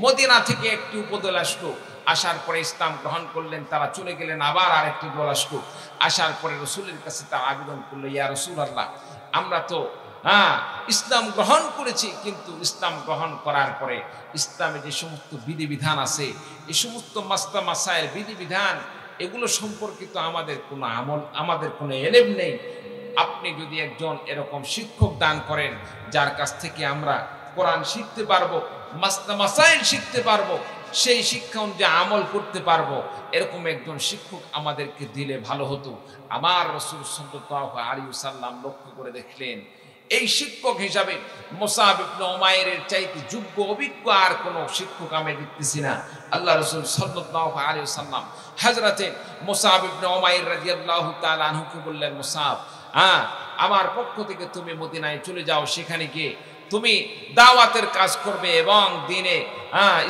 মদিনা থেকে একটি উপদল আসলো। আসার পরে ইসলাম গ্রহণ করলেন, তারা চলে গেলেন। আবার আরেকটি দল আসলো। আসার পরে রাসূলের কাছে তারা আবেদন করলো, ইয়া রাসূলুল্লাহ, আমরা তো ইসলাম গ্রহণ করেছি, কিন্তু ইসলাম গ্রহণ করার পরে ইসলামে যে সমস্ত বিধিবিধান আছে, এই সমস্ত মাসলা মাসায়েল বিধিবিধান, এগুলো সম্পর্কিত আমাদের কোনো আমল, আমাদের কোনো এলেম নেই। আপনি যদি একজন এরকম শিক্ষক দান করেন, যার কাছ থেকে আমরা কোরআন শিখতে পারবো, মাসলা মাসায়েল শিখতে পারবো, সেই শিক্ষা অনুযায়ী আমল করতে পারবো, এরকম একজন শিক্ষক আমাদেরকে দিলে ভালো হতো। আমার রাসূল সাল্লাল্লাহু আলাইহি ওয়াসাল্লাম লক্ষ্য করে দেখলেন এই শিক্ষক হিসাবে মুসআব ইবনে উমাইরের চাইতে যোগ্য অভিজ্ঞ আর কোনো শিক্ষক আমি দেখতেছি না। আল্লাহ রাসূল সাল্লাল্লাহু আলাইহি ওয়াসাল্লাম হযরতে মুসআব ইবনে উমাইর রাদিয়াল্লাহু তাআলা আনহুকে বললেন, মুসআব, আমার পক্ষ থেকে তুমি মদিনায় চলে যাও, সেখানে গিয়ে তুমি দাওয়াতের কাজ করবে এবং দিনে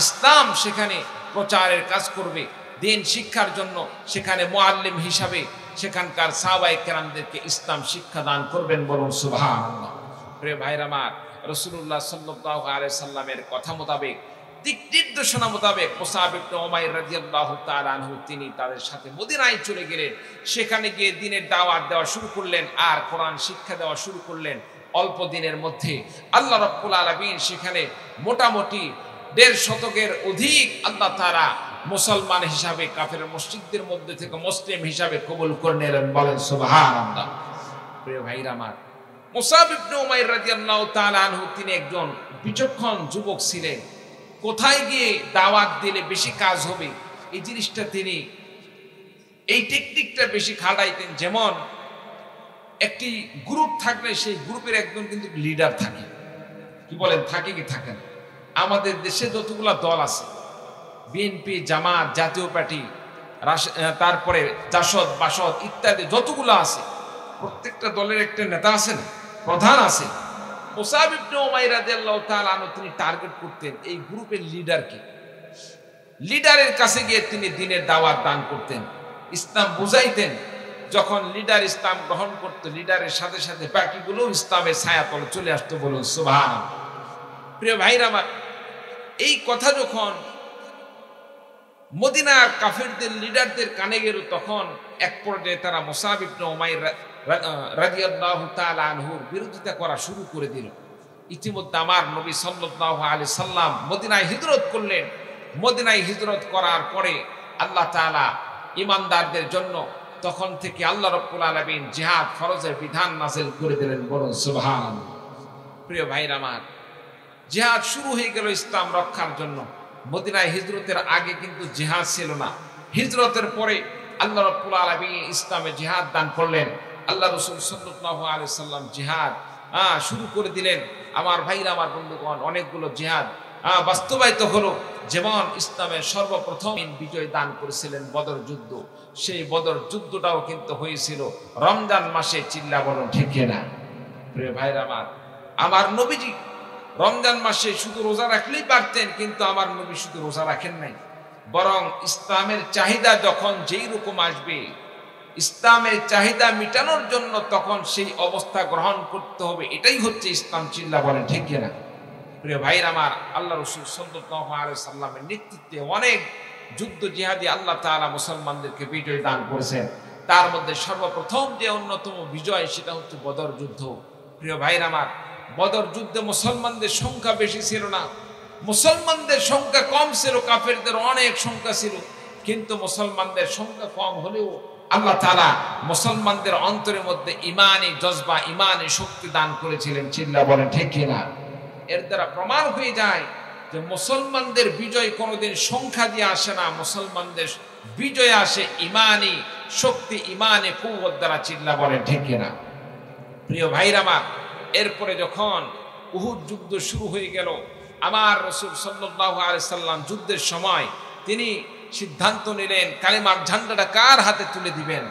ইসলাম সেখানে প্রচারের কাজ করবে, দিন শিক্ষার জন্য সেখানে মুআল্লিম হিসাবে সেখানকার সাহাবায়ে কেরামদেরকে ইসলাম শিক্ষা দান করবেন। বলুন সুবহানাল্লাহ। প্রিয় ভাইরা আমার, রাসূলুল্লাহ সাল্লাল্লাহু আলাইহি সাল্লামের কথা মোতাবেক, দিক নির্দেশনা মোতাবেক মুসআব ইবনে উমাইর রাদিয়াল্লাহু তাআলা আনহু তিনি তাদের সাথে মদিনায় চলে গেলেন। সেখানে গিয়ে দ্বীনের দাওয়াত দেওয়া শুরু করলেন আর কোরআন শিক্ষা দেওয়া শুরু করলেন। অল্প দিনের মধ্যে আল্লাহ রাব্বুল আলামিন সেখানে মোটামুটি ১.৫ শতকের অধিক আল্লাহ তাআলা মুসলমান হিসাবে কাফের মসজিদদের মধ্যে থেকে মুসলিম হিসাবে কবুল করে নিলেন। বলেন সুবহানাল্লাহ। প্রিয় ভাইরা আমার, মুসআব ইবনে উমাইর রাদিয়াল্লাহু তাআলা আনহু তিনি একজন বিচক্ষণ যুবক ছিলেন। কোথায় গিয়ে দাওয়াত দিলে বেশি কাজ হবে এই জিনিসটা তিনি এই টেকনিকটা বেশি খাটাইতেন। যেমন একটি গ্রুপ থাকলে সেই গ্রুপের একজন কিন্তু লিডার থাকে। কি বলেন, থাকে কি থাকে না? আমাদের দেশে যতগুলো দল আছে, বিএনপি, জামাত, জাতীয় পার্টি, তারপরে জাসদ, বাসদ ইত্যাদি যতগুলো আছে, প্রত্যেকটা দলের একটা নেতা আছে না, প্রধান আছে। মুসআব ইবনে উমাইর রাদিয়াল্লাহু তাআলা আনহু তিনি টার্গেট করতেন এই গ্রুপের লিডারকে। লিডারের কাছে গিয়ে তিনি দ্বীনের দাওয়াত দান করতেন, ইসলাম বুঝাইতেন। যখন লিডার ইসলাম গ্রহণ করত, লিডারের সাথে সাথে বাকিগুলো ইসলামের ছায়াতলে চলে আসতো। বলুন সুবহানাল্লাহ। প্রিয় ভাইরা আমার, এই কথা যখন মদিনার কাফেরদের লিডারদের কানে গেল, তখন এক পর্যায়ে তারা মুসআব ইবনে উমাইর রাদিয়াল্লাহু তাআলা আনহুর বিরোধিতা করা শুরু করে দিল। ইতিমধ্যে আমার নবী সাল্লাল্লাহু আলাইহি সাল্লাম মদিনায় হিজরত করলেন। মদিনায় হিজরত করার পরে আল্লাহ তাআলা ঈমানদারদের জন্য তখন থেকে আল্লাহ রাব্বুল আলামিন জিহাদ ফরজের বিধান নাযিল করে দিলেন। বলুন সুবহানাল্লাহ। প্রিয় ভাইরা আমার, জিহাদ শুরু হয়ে গেল ইসলাম রক্ষার জন্য। মদিনায় হিজরতের আগে কিন্তু জিহাদ ছিল না। হিজরতের পরে আল্লাহ রাব্বুল আলামিন ইসলামে জিহাদ দান করলেন। আল্লাহ রাসূল সাল্লাল্লাহু আলাইহি সাল্লাম জিহাদ শুরু করে দিলেন। আমার ভাইরা, আমার বন্ধুগণ, অনেকগুলো জিহাদ বাস্তবায়িত হলো। যেমন ইসলামের সর্বপ্রথম বিজয় দান করেছিলেন বদর যুদ্ধ। সেই বদর যুদ্ধটাও কিন্তু হয়েছিল রমজান মাসে। চিল্লা বলুন ঠিক না? প্রিয় ভাইরা আমার নবীজি রমজান মাসে শুধু রোজা রাখলেই পারতেন, কিন্তু আমার নবী শুধু রোজা রাখেন নাই, বরং ইসলামের চাহিদা যখন যেই রকম আসবে, ইসলামের চাহিদা মিটানোর জন্য তখন সেই অবস্থা গ্রহণ করতে হবে। এটাই হচ্ছে ইসলাম। চিল্লা বলেন ঠিক না? প্রিয় ভাইরা আমার, আল্লাহ রাসূল সাল্লাল্লাহু আলাইহি সাল্লামের নেতৃত্বে অনেক যুদ্ধ জিহাদে আল্লাহ তাআলা মুসলমানদেরকে বিজয় দান করেছেন। তার মধ্যে সর্বপ্রথম যে অন্যতম বিজয়, সেটা হচ্ছে বদর যুদ্ধ। প্রিয় ভাইরা আমার, বদর যুদ্ধে মুসলমানদের সংখ্যা বেশি ছিল না, মুসলমানদের সংখ্যা কম ছিল, কাফেরদের অনেক সংখ্যা ছিল। কিন্তু মুসলমানদের সংখ্যা কম হলেও আল্লাহ তাআলা মুসলমানদের অন্তরের মধ্যে ইমানি জজবা, ইমানি শক্তি দান করেছিলেন। চিল্লা বলেন ঠিক কিনা? এর দ্বারা প্রমাণ হয়ে যায় যে মুসলমানদের বিজয় কোনোদিন সংখ্যা দিয়ে আসে না, মুসলমানদের বিজয় আসে ইমানি শক্তি, ইমানি কুওয়াত দ্বারা। চিল্লা বলেন ঠিক কিনা? প্রিয় ভাইরা আমার, এরপরে যখন উহুদ যুদ্ধ শুরু হয়ে গেল, আমার রাসূল সাল্লাল্লাহু আলাইহি সাল্লাম যুদ্ধের সময় তিনি সিদ্ধান্ত নিলেন কালেমার ঝান্ডাটা কার হাতে তুলে দিবেন।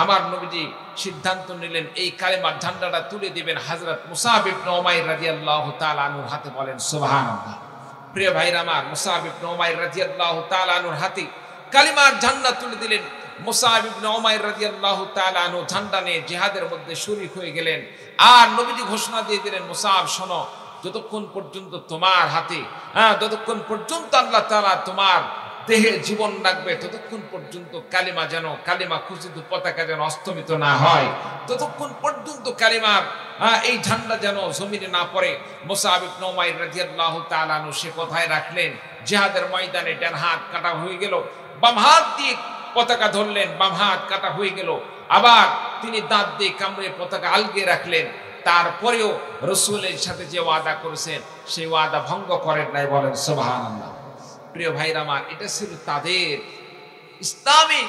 আমার নবীজি সিদ্ধান্ত নিলেন এই কালেমার ঝান্ডাটা তুলে দিবেন হযরত মুসআব ইবনে উমাইর রাদিয়াল্লাহু তাআলা আনহুর হাতে। বলেন সুবহানাল্লাহ। প্রিয় ভাইরা আমার, মুসআব ইবনে উমাইর রাদিয়াল্লাহু তাআলা আনহুর হাতে কালেমার ঝান্ডা তুলে দিলেন। মুসআব ইবনে উমাইর রাদিয়াল্লাহু তাআলা আনহু ঝান্ডা নিয়ে জিহাদের মধ্যে শরীক হয়ে গেলেন। আর নবীজি ঘোষণা দিয়ে দিলেন, মুসআব শোনো, যতক্ষণ পর্যন্ত তোমার হাতে যতক্ষণ পর্যন্ত আল্লাহ তাআলা তোমার দেহে জীবন রাখবে, ততক্ষণ পর্যন্ত কালিমা যেন, কালিমা খুশিত পতাকা যেন অস্তমিত না হয়, ততক্ষণ পর্যন্ত কালিমার এই ঝান্ডা যেন জমিনে না পড়ে। মুসআব ইবনে উমাইর রাদিয়াল্লাহু তাআলা আনহু সে কথায় রাখলেন। জিহাদের ময়দানে ডান হাত কাটা হয়ে গেল, বাম হাত দিয়ে পতাকা ধরলেন, বাম হাত কাটা হয়ে গেল। আবার তিনি দাঁত দিয়ে কামড়ে পতাকা আলগিয়ে রাখলেন। তারপরেও রাসূলের সাথে যে ওয়াদা করেছেন সেই ওয়াদা ভঙ্গ করেন নাই। বলেন সুবহানাল্লাহ। প্রিয় ভাইরা আমার, এটা ছিল তাদের ইসলামী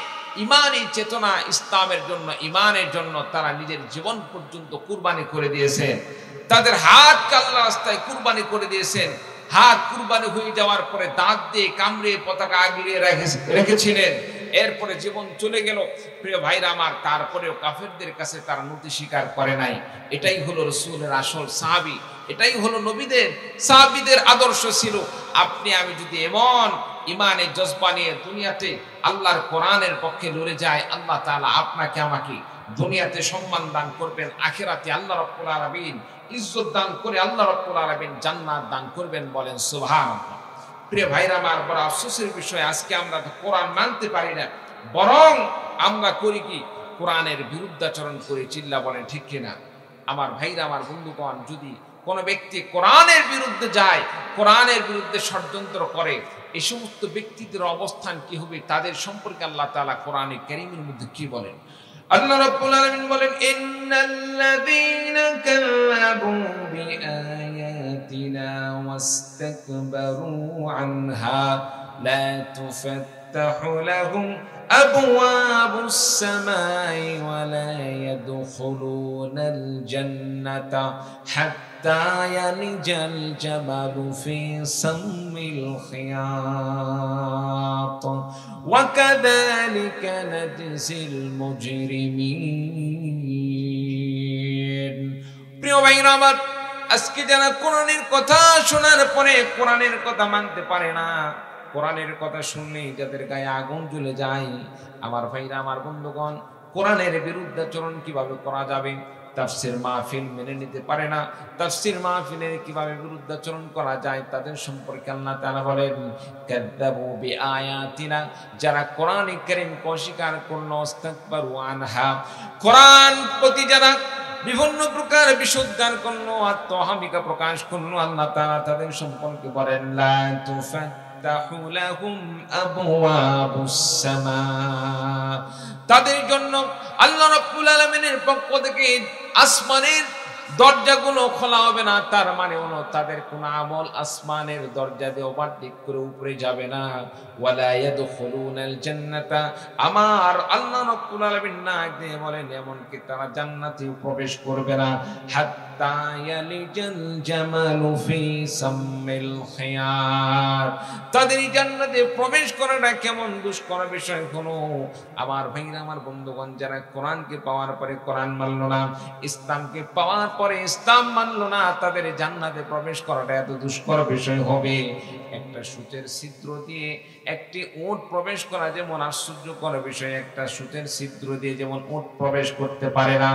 ইমানি চেতনা। ইসলামের জন্য, ইমানের জন্য তারা নিজের জীবন পর্যন্ত কুরবানি করে দিয়েছেন। তাদের হাত আল্লাহর রাস্তায় কুরবানি করে দিয়েছেন। হাত কুরবানি হয়ে যাওয়ার পরে দাঁত দিয়ে কামড়ে পতাকা আগলিয়ে রেখেছিলেন। এরপরে জীবন চলে গেল প্রিয় ভাইরা আমার, তারপরেও কাফেরদের কাছে তারা নতি স্বীকার করে নাই। এটাই হলো রাসূলের আসল সাহাবী, এটাই হলো নবীদের সাহাবীদের আদর্শ ছিল। আপনি আমি যদি এমন ইমানের জজবা নিয়ে দুনিয়াতে আল্লাহর কোরআনের পক্ষে লড়ে যায়, আল্লাহ তাআলা আপনাকে আমাকে দুনিয়াতে সম্মান দান করবেন, আখিরাতে আল্লাহ রাব্বুল আলামিন ইজ্জত দান করে আল্লাহ রাব্বুল আলামিন জান্নাত দান করবেন। বলেন সুবহানাল্লাহ। প্রিয় ভাইরা আমার, বড় আফসোসের বিষয়, আজকে আমরা কোরআন মানতে পারি না, বরং আমরা করি কি, কোরআনের বিরুদ্ধাচরণ করে। চিল্লা বলেন ঠিক কিনা? আমার ভাইরা আমার বন্ধুগণ, যদি কোন ব্যক্তি কোরআনের বিরুদ্ধে যায়, কোরআনের বিরুদ্ধে ষড়যন্ত্র করে, এই সমস্ত ব্যক্তিদের অবস্থান কি হবে, তাদের সম্পর্কে আল্লাহ তাআলা কোরআনে কারীমের মধ্যে কি বলেন? আল্লাহ রাব্বুল আলামিন বলেন, ইন্নাল্লাযীনা কাযযাবু বিআয়াতিনা ওয়াস্তাকবারু আনহা লা তুফাত্তাহু লাহুম আবওয়াবুস সামাই ওয়া লা ইয়াদখুলুনাল জান্নাতা হাত্তা ইয়ালিজাল জামালু ফি সাম্মিল খিয়াত ওয়া কাযালিকা নাজজিল মুজরিমিন। প্রিয় ভাইরা আমার, আজকে যারা কোরআনের কথা শোনার পরে কোরআনের কথা মানতে পারে না, কোরআনের কথা শুনলেই যাদের গায়ে আগুন জ্বলে যায়, আমার ভাইরা আমার বন্ধুগণ, কোরআনের বিরুদ্ধাচরণ কিভাবে করা যাবে? তাফসীর মাহফিল মেনে নিতে পারে না, তাফসীর মাহফিলের কিভাবে বিরুদ্ধাচরণ করা যায়, তাদের সম্পর্কে আল্লাহ তাআলা বলেন, কাযযাবু বিআয়াতিনা, যারা কোরআনে কারীমকে অস্বীকার করলো, ইস্তাকবারু আনহা, কোরআন প্রতি যারা বিভিন্ন প্রকার বিশুদ্ধার করলো, আত্মহামিকা প্রকাশ করলো, আল্লাহ তাআলা তাদের সম্পর্কে বলেন, লা তুফাত্তাহু লাহুম আবওয়াবুস সামা, তাদের জন্য আল্লাহ রাব্বুল আলামিনের পক্ষ থেকে আসমানের দরজাগুলো খোলা হবে না। তার মানে হলো তাদের কোন আমল আসমানের দরজা দিয়ে ওভারটেক করে উপরে যাবে না। ওয়ালা ইয়াদখুলুনাল জান্নাতা, আমার আল্লাহ রাব্বুল আলামিন না দিয়ে বলেন, এমনকি তারা জান্নাতে প্রবেশ করবে না, হাত্তা ইয়ালিজাল জামালু ফি সাম্মিল খিয়ার, তাদের জান্নাতে প্রবেশ করাটা কেমন দুষ্কর বিষয় হলো। আমার ভাইরা আমার বন্ধুগণ, যারা কোরআনকে পাওয়ার পরে কোরআন মানলো না, ইসলামকে পাওয়ার পরে ইসলাম মানলো না, তাদের জান্নাতে প্রবেশ করাটা এত দুষ্কর বিষয় হবে। একটা সূচের ছিদ্র দিয়ে একটি উট প্রবেশ করা যেমন আশ্চর্যকর বিষয়, একটা সূচের ছিদ্র দিয়ে যেমন উট প্রবেশ করতে পারে না,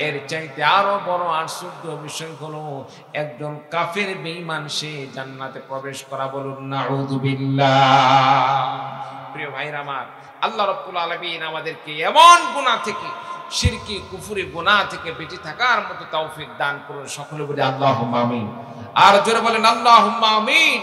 এর চাইতে আরো বড় আশ্চর্য বিষয় হলো একজন কাফের বেঈমান সে জান্নাতে প্রবেশ করা। বলুন নাউযুবিল্লাহ। প্রিয় ভাইরা আমার, আল্লাহ রাব্বুল আলামিন আমাদেরকে এমন গুনাহ থেকে, শিরকি কুফরি গুনাহ থেকে বেঁচে থাকার মতো তৌফিক দান করুন। সকলে বলি আল্লাহুম্মা আমিন। আর জোরে বলেন আল্লাহুম্মা আমিন।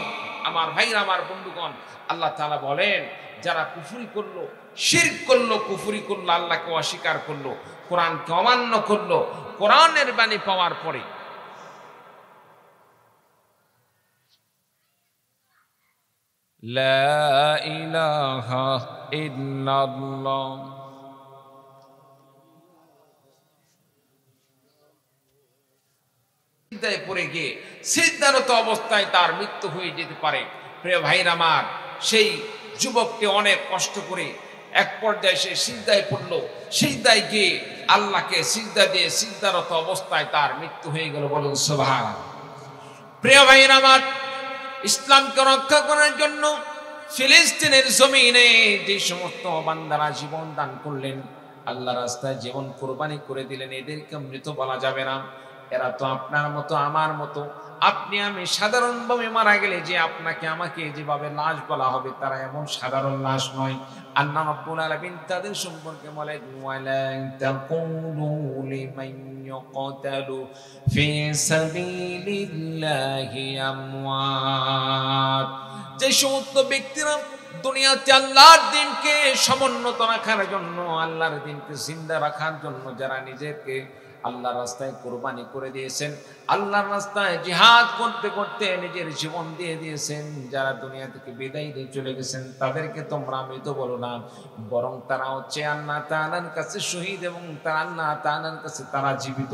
আমার ভাইরা আমার বন্ধুগণ, আল্লাহ তাআলা বলেন, যারা কুফরি করলো, শিরক করলো, কুফরি করলো, আল্লাহকে অস্বীকার করলো, কোরআনকে অমান্য করলো, কোরআনের বাণী পাওয়ার পরে লা ইলাহা ইল্লাল্লাহ, সিজদায় পড়ে গিয়ে সিজদারত অবস্থায় তার মৃত্যু হয়ে যেতে পারে। প্রিয় ভাইরা আমার, সেই যুবককে অনেক কষ্ট করে এক পর্যায়ে সে সিজদায় পড়লো, সিজদায় গিয়ে আল্লাহকে সিজদা দিয়ে সিজদারত অবস্থায় তার মৃত্যু হয়ে গেল। বলুন সুবহানাল্লাহ। প্রিয় ভাইরা আমার, ইসলামকে রক্ষা করার জন্য ফিলিস্তিনের জমিনে যে সমস্ত বান্দারা জীবন দান করলেন, আল্লাহ রাস্তায় জীবন কুরবানি করে দিলেন, এদেরকে মৃত বলা যাবে না। এরা তো আপনার মতো আমার মতো, আপনি আমি সাধারণভাবে মারা গেলে যে আপনাকে আমাকে যেভাবে লাশ বলা হবে, তারা এমন সাধারণ লাশ নয়। আল্লাহ রাব্বুল আলামিন তাদের সম্পর্কে বলেন, ওয়ালা তাকুলু লিমান ইয়াকতালু ফি সাবিলিল্লাহি আমওয়াত, যে সমস্ত ব্যক্তিরা দুনিয়াতে আল্লাহর দ্বীনকে সমুন্নত রাখার জন্য, আল্লাহর দ্বীনকে জিন্দা রাখার জন্য যারা নিজেকে আল্লাহর রাস্তায় কোরবানি করে দিয়েছেন, আল্লাহর রাস্তায় জিহাদ করতে করতে নিজের জীবন দিয়ে দিয়েছেন। যারা দুনিয়া থেকে বিদায় দিয়ে চলে গেছেন তাদেরকে তোমরা মৃত বলো না, বরং তারা হচ্ছে আল্লাহ তাআলার কাছে শহীদ এবং তারা আল্লাহ তাআলার কাছে তারা জীবিত।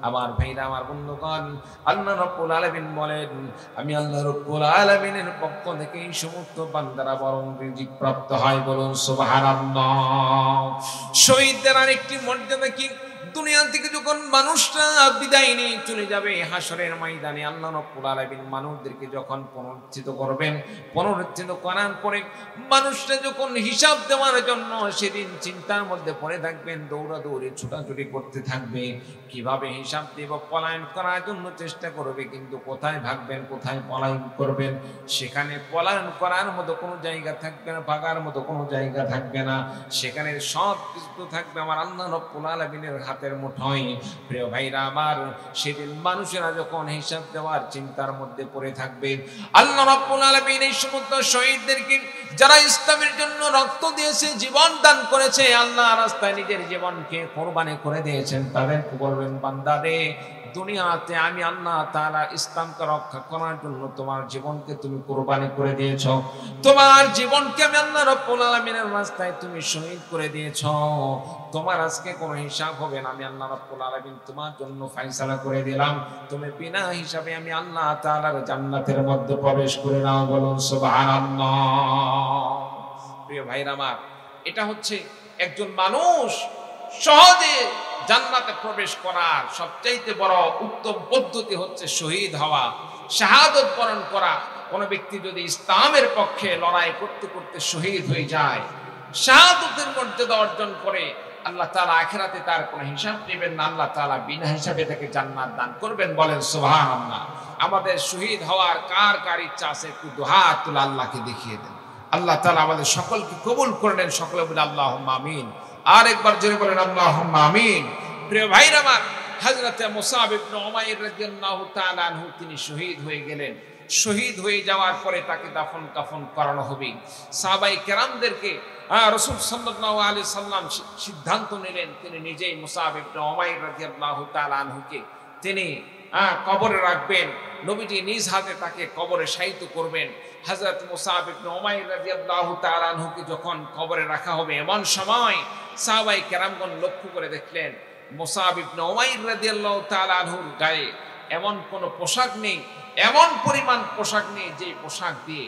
আমার ভাইরা, আমার বন্ধুগণ, আল্লাহ রাব্বুল আলামিন বলেন, আমি আল্লাহ রাব্বুল আলামিনের পক্ষ থেকে এই সমস্ত বান্দারা বরং রিজিক প্রাপ্ত হয়। বলুন সুবহানাল্লাহ। শহীদদের আরেকটি মর্যাদা কি, দুনিয়া থেকে যখন মানুষরা বিদায় নিয়ে চলে যাবে হাসরের ময়দানে আল্লাহ রাব্বুল আলামিন মানুষদেরকে যখন পুনরুত্থিত করবেন, পুনরুত্থিত করার পরে মানুষরা যখন হিসাব দেওয়ার জন্য সেদিন চিন্তার মধ্যে পড়ে থাকবেন, দৌড়াদৌড়ি ছোটাছুটি করতে থাকবে, কিভাবে হিসাব দেব, পলায়ন করার জন্য চেষ্টা করবে, কিন্তু কোথায় ভাগবেন, কোথায় পলায়ন করবেন, সেখানে পলায়ন করার মতো কোনো জায়গা থাকবে না, ভাগার মতো কোনো জায়গা থাকবে না, সেখানে সব কিছু থাকবে আমার আল্লাহ রাব্বুল আলামিনের হাতের মুঠোয়। প্রিয় ভাইরা আমার, সেদিন মানুষেরা যখন হিসাব দেওয়ার চিন্তার মধ্যে পড়ে থাকবে, আল্লাহ রাব্বুল আলামিন এই সমস্ত শহীদদেরকে, যারা ইসলামের জন্য রক্ত দিয়েছে, জীবন দান করেছে, আল্লাহ রাস্তায় নিজের জীবনকে কোরবানি করে দিয়েছেন, তাদেরকে বলবেন, বান্দা রে, দুনিয়াতে আমি আল্লাহ তাআলা ইসলামকে রক্ষা করার জন্য তোমার জীবনকে তুমি কোরবানি করে দিয়েছো, তোমার জীবনকে আমি আল্লাহ রাব্বুল আলামিনের রাস্তায় তুমি শহীদ করে দিয়েছো, তোমার আজকে কোনো হিসাব হবে না, আমি আল্লাহ রাব্বুল আলামিন তোমার জন্য ফয়সালা করে দিলাম, তুমি বিনা হিসাবে আমি আল্লাহ তাআলার জান্নাতের মধ্যে প্রবেশ করে নাও। বলুন সুবহানাল্লাহ। প্রিয় ভাইরা আমার, এটা হচ্ছে একজন মানুষ সহজে জান্নাতে প্রবেশ করার সবচাইতে বড় উত্তম পদ্ধতি হচ্ছে শহীদ হওয়া, শাহাদত বরণ করা। কোন ব্যক্তি যদি ইসলামের পক্ষে লড়াই করতে করতে শহীদ হয়ে যায়, শাহাদতের মর্যাদা অর্জন করে, আল্লাহ তাআলা আখিরাতে তার কোনো হিসাব নেবেন না, আল্লাহ তাআলা বিনা হিসাবে তাকে জান্নাত দান করবেন। বলেন সুবহানাল্লাহ। আমাদের শহীদ হওয়ার কার কার ইচ্ছা আছে একটু দুহাত তুলে আল্লাহকে দেখিয়ে দেন। আল্লাহ তাআলা আমাদের সকলকে কবুল করে নেন। সকলে বলে আল্লাহুম্মা আমিন। আর একবার জোরে বলেন আল্লাহুম্মা আমিন। প্রিয় ভাইরা আমার, হযরত মুসাব ইবনে উমাইর রাদিয়াল্লাহু তাআলা আনহু তিনি শহীদ হয়ে গেলেন। শহীদ হয়ে যাওয়ার পরে তাকে দাফন কাফন করানো হবে। সাহাবায়ে কেরামদেরকে রাসূল সাল্লাল্লাহু আলাইহি সাল্লাম সিদ্ধান্ত নিলেন, তিনি নিজেই মুসাব ইবনে উমাইর রাদিয়াল্লাহু তাআলা আনহুকে তিনি কবরে রাখবেন, নবীজি নিজ হাতে তাকে কবরে শায়িত করবেন। হযরত মুসাব ইবনে উমাইর রাদিয়াল্লাহু তাআলা আনহুকে যখন কবরে রাখা হবে, এমন সময় সাহাবায়ে কেরামগণ লক্ষ্য করে দেখলেন মুসাব ইবনে উমাইর রাদিয়াল্লাহু তাআলা আনহুর গায়ে এমন কোন পোশাক নেই, এমন পরিমাণ পোশাক নেই যে পোশাক দিয়ে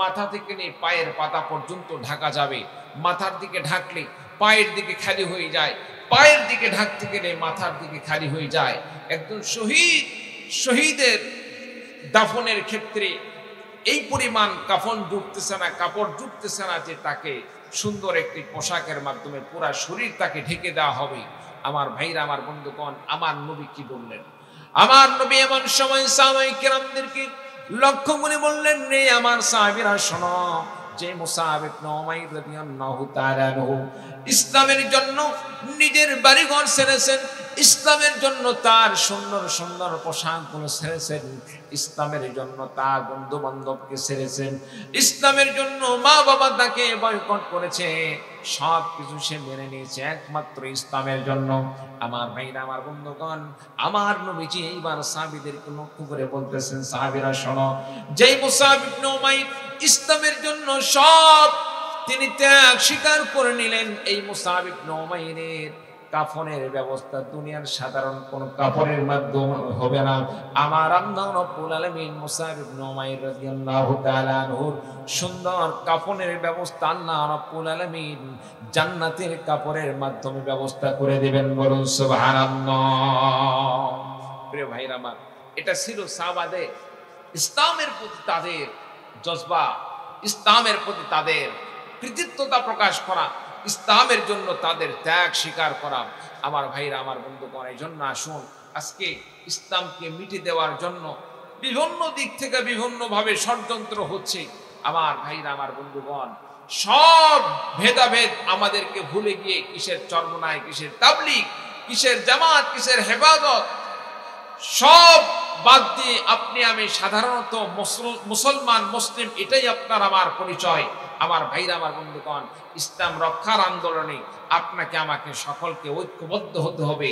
মাথা থেকে নিয়ে পায়ের পাতা পর্যন্ত ঢাকা যাবে। মাথার দিকে ঢাকলে পায়ের দিকে খালি হয়ে যায়, পায়ের দিকে ঢাকতে গেলে মাথার দিকে খালি হয়ে যায়। একজন শহীদের দাফনের ক্ষেত্রে এই পরিমাণ কাফন জুটতেছে না, কাপড় জুটতেছে না যে তাকে সুন্দর একটি পোশাকের মাধ্যমে পুরা শরীর তাকে ঢেকে দেওয়া হবে। আমার ভাইরা, আমার বন্ধুগণ, আমার নবী কি বললেন? আমার নবী এমন সময় সাহাবায়ে কেরামদেরকে লক্ষ্য করে বললেন, রে আমার সাহাবীরা শোনো, যে মুসাব ইবনে উমাইর রাদিয়াল্লাহু তাআলা আনহু ইসলামের জন্য নিজের বাড়িঘর ছেড়েছেন, ইসলামের জন্য তার সুন্দর সুন্দর পোশাকগুলো ছেড়েছেন, ইসলামের জন্য তার বন্ধু বান্ধবকে ছেড়েছেন, ইসলামের জন্য মা বাবা তাকে বয়কট করেছে, সব কিছু সে মেনে নিয়েছে একমাত্র ইসলামের জন্য। আমার ভাইরা, আমার বন্ধুগণ, আমার নবীজি এইবার সাহাবীদেরকে লক্ষ্য করে বলতেছেন, সাহাবীরা শোনো, যেই মুসাব ইবনে উমাইর ইসলামের জন্য সব তিনি ত্যাগ স্বীকার করে নিলেন, এই মুসাব ইবনে উমাইরের কাফনের ব্যবস্থা দুনিয়ার সাধারণ কোন কাপড়ের মাধ্যমে হবে না। আমার আল্লাহ রাব্বুল আলামিন মুসাব ইবনে উমাইর রাদিয়াল্লাহু তাআলা আনহুর সুন্দর কাফনের ব্যবস্থা আল্লাহ রাব্বুল আলামিন জান্নাতের কাপড়ের মাধ্যমে ব্যবস্থা করে দিবেন। বলুন সুবহানাল্লাহ। প্রিয় ভাইরা আমার, এটা ছিল সাহাবাদের ইসলামের প্রতি তাদের জজবা, ইসলামের প্রতি তাদের কৃতিত্বতা প্রকাশ করা, ইসলামের জন্য তাদের ত্যাগ স্বীকার করা। আমার ভাইরা, আমার বন্ধুগণ, এই জন্য আসুন, আজকে ইসলামকে মিটে দেওয়ার জন্য বিভিন্ন দিক থেকে বিভিন্নভাবে ষড়যন্ত্র হচ্ছে। আমার ভাইরা, আমার বন্ধুগণ, সব ভেদাভেদ আমাদেরকে ভুলে গিয়ে কিসের চরমনায়, কিসের তাবলীগ, কিসের জামাত, কিসের হেফাজত, সব বাদ দিয়ে আপনি আমি সাধারণত মুসলমান মুসলিম, এটাই আপনার আমার পরিচয়। আমার ভাইরা, আমার বন্ধুগণ, ইসলাম রক্ষার আন্দোলনে আপনাকে আমাকে সকলকে ঐক্যবদ্ধ হতে হবে,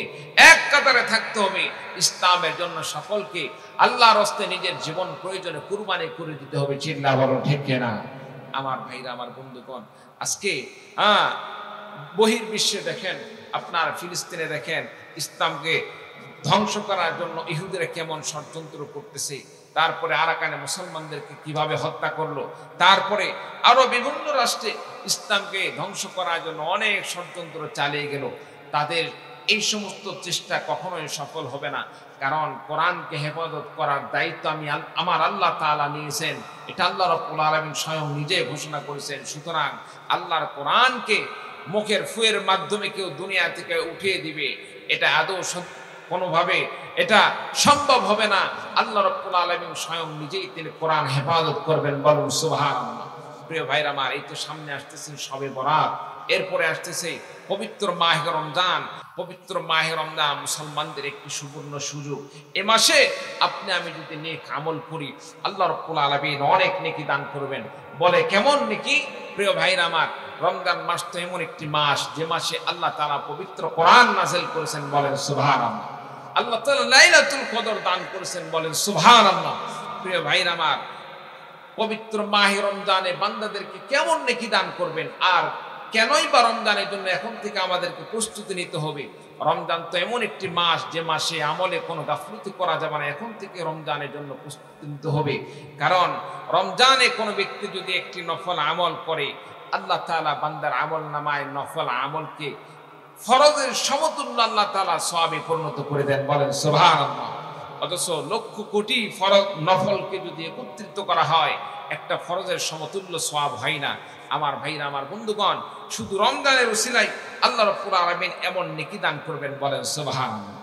এক কাতারে থাকতে হবে। ইসলামের জন্য সকলকে আল্লাহর হস্তে নিজের জীবন প্রয়োজনে কুরবানি করে দিতে হবে। চিল্লা বলো ঠিক কিনা? আমার ভাইরা, আমার বন্ধুগণ, আজকে বহির্বিশ্বে দেখেন, আপনার ফিলিস্তিনে দেখেন, ইসলামকে ধ্বংস করার জন্য ইহুদিরা কেমন ষড়যন্ত্র করতেছে। তারপরে আরাকানে মুসলমানদেরকে কিভাবে হত্যা করলো। তারপরে আরো বিভিন্ন রাষ্ট্রে ইসলামকে ধ্বংস করার জন্য অনেক ষড়যন্ত্র চালিয়ে গেল। তাদের এই সমস্ত চেষ্টা কখনোই সফল হবে না, কারণ কোরআনকে হেফাজত করার দায়িত্ব আমার আল্লাহ তাআলা নিয়েছেন। এটা আল্লাহ রাব্বুল আলামিন স্বয়ং নিজে ঘোষণা করেছেন। সুতরাং আল্লাহর কোরআনকে মুখের ফুয়ের মাধ্যমে কেউ দুনিয়া থেকে উঠিয়ে দিবে, এটা আদৌ কোনোভাবে এটা সম্ভব হবে না। আল্লাহ রাব্বুল আলামিন স্বয়ং নিজেই তিনি কোরআন হেফাজত করবেন। বলুন সুবহানাল্লাহ। প্রিয় ভাইরা আমার, এই তো সামনে আসতেছে শবে বরাত, এরপরে আসতেছে পবিত্র মাহে রমজান। পবিত্র মাহে রমজান মুসলমানদের একটি সুবর্ণ সুযোগ। এ মাসে আপনি আমি যদি নেক আমল করি, আল্লাহ রাব্বুল আলামিন অনেক নেকি দান করবেন। বলে কেমন নেকি? প্রিয় ভাইরা আমার, রমজান মাস তো এমন একটি মাস যে মাসে আল্লাহ তাআলা পবিত্র কোরআন নাযিল করেছেন। বলেন সুবহানাল্লাহ। আল্লাহ তাআলা লাইলাতুল কদর দান করেছেন। বলেন সুবহানাল্লাহ। প্রিয় ভাইরা আমার, পবিত্র মাহে রমজানে বান্দাদেরকে কেমন নেকি দান করবেন, আর কেনই বা রমজানের জন্য এখন থেকে আমাদেরকে প্রস্তুতি নিতে হবে? রমজান তো এমন একটি মাস যে মাসে আমলে কোনো গাফলতি করা যাবে না। এখন থেকে রমজানের জন্য প্রস্তুতি নিতে হবে, কারণ রমজানে কোনো ব্যক্তি যদি একটি নফল আমল করে, আল্লাহ তাআলা বান্দার আমল নামায় নফল আমলকে ফরজের সমতুল্য আল্লাহ তাআলা সওয়াবে পরিণত করে দেন। বলেন সুবহানাল্লাহ। অথচ লক্ষ কোটি ফরজ নফলকে যদি একত্রিত করা হয়, একটা ফরজের সমতুল্য সওয়াব হয় না। আমার ভাইরা, আমার বন্ধুগণ, শুধু রমজানের উসিলায় আল্লাহ রাব্বুল আলামিন এমন নেকি দান করবেন। বলেন সুবহানাল্লাহ।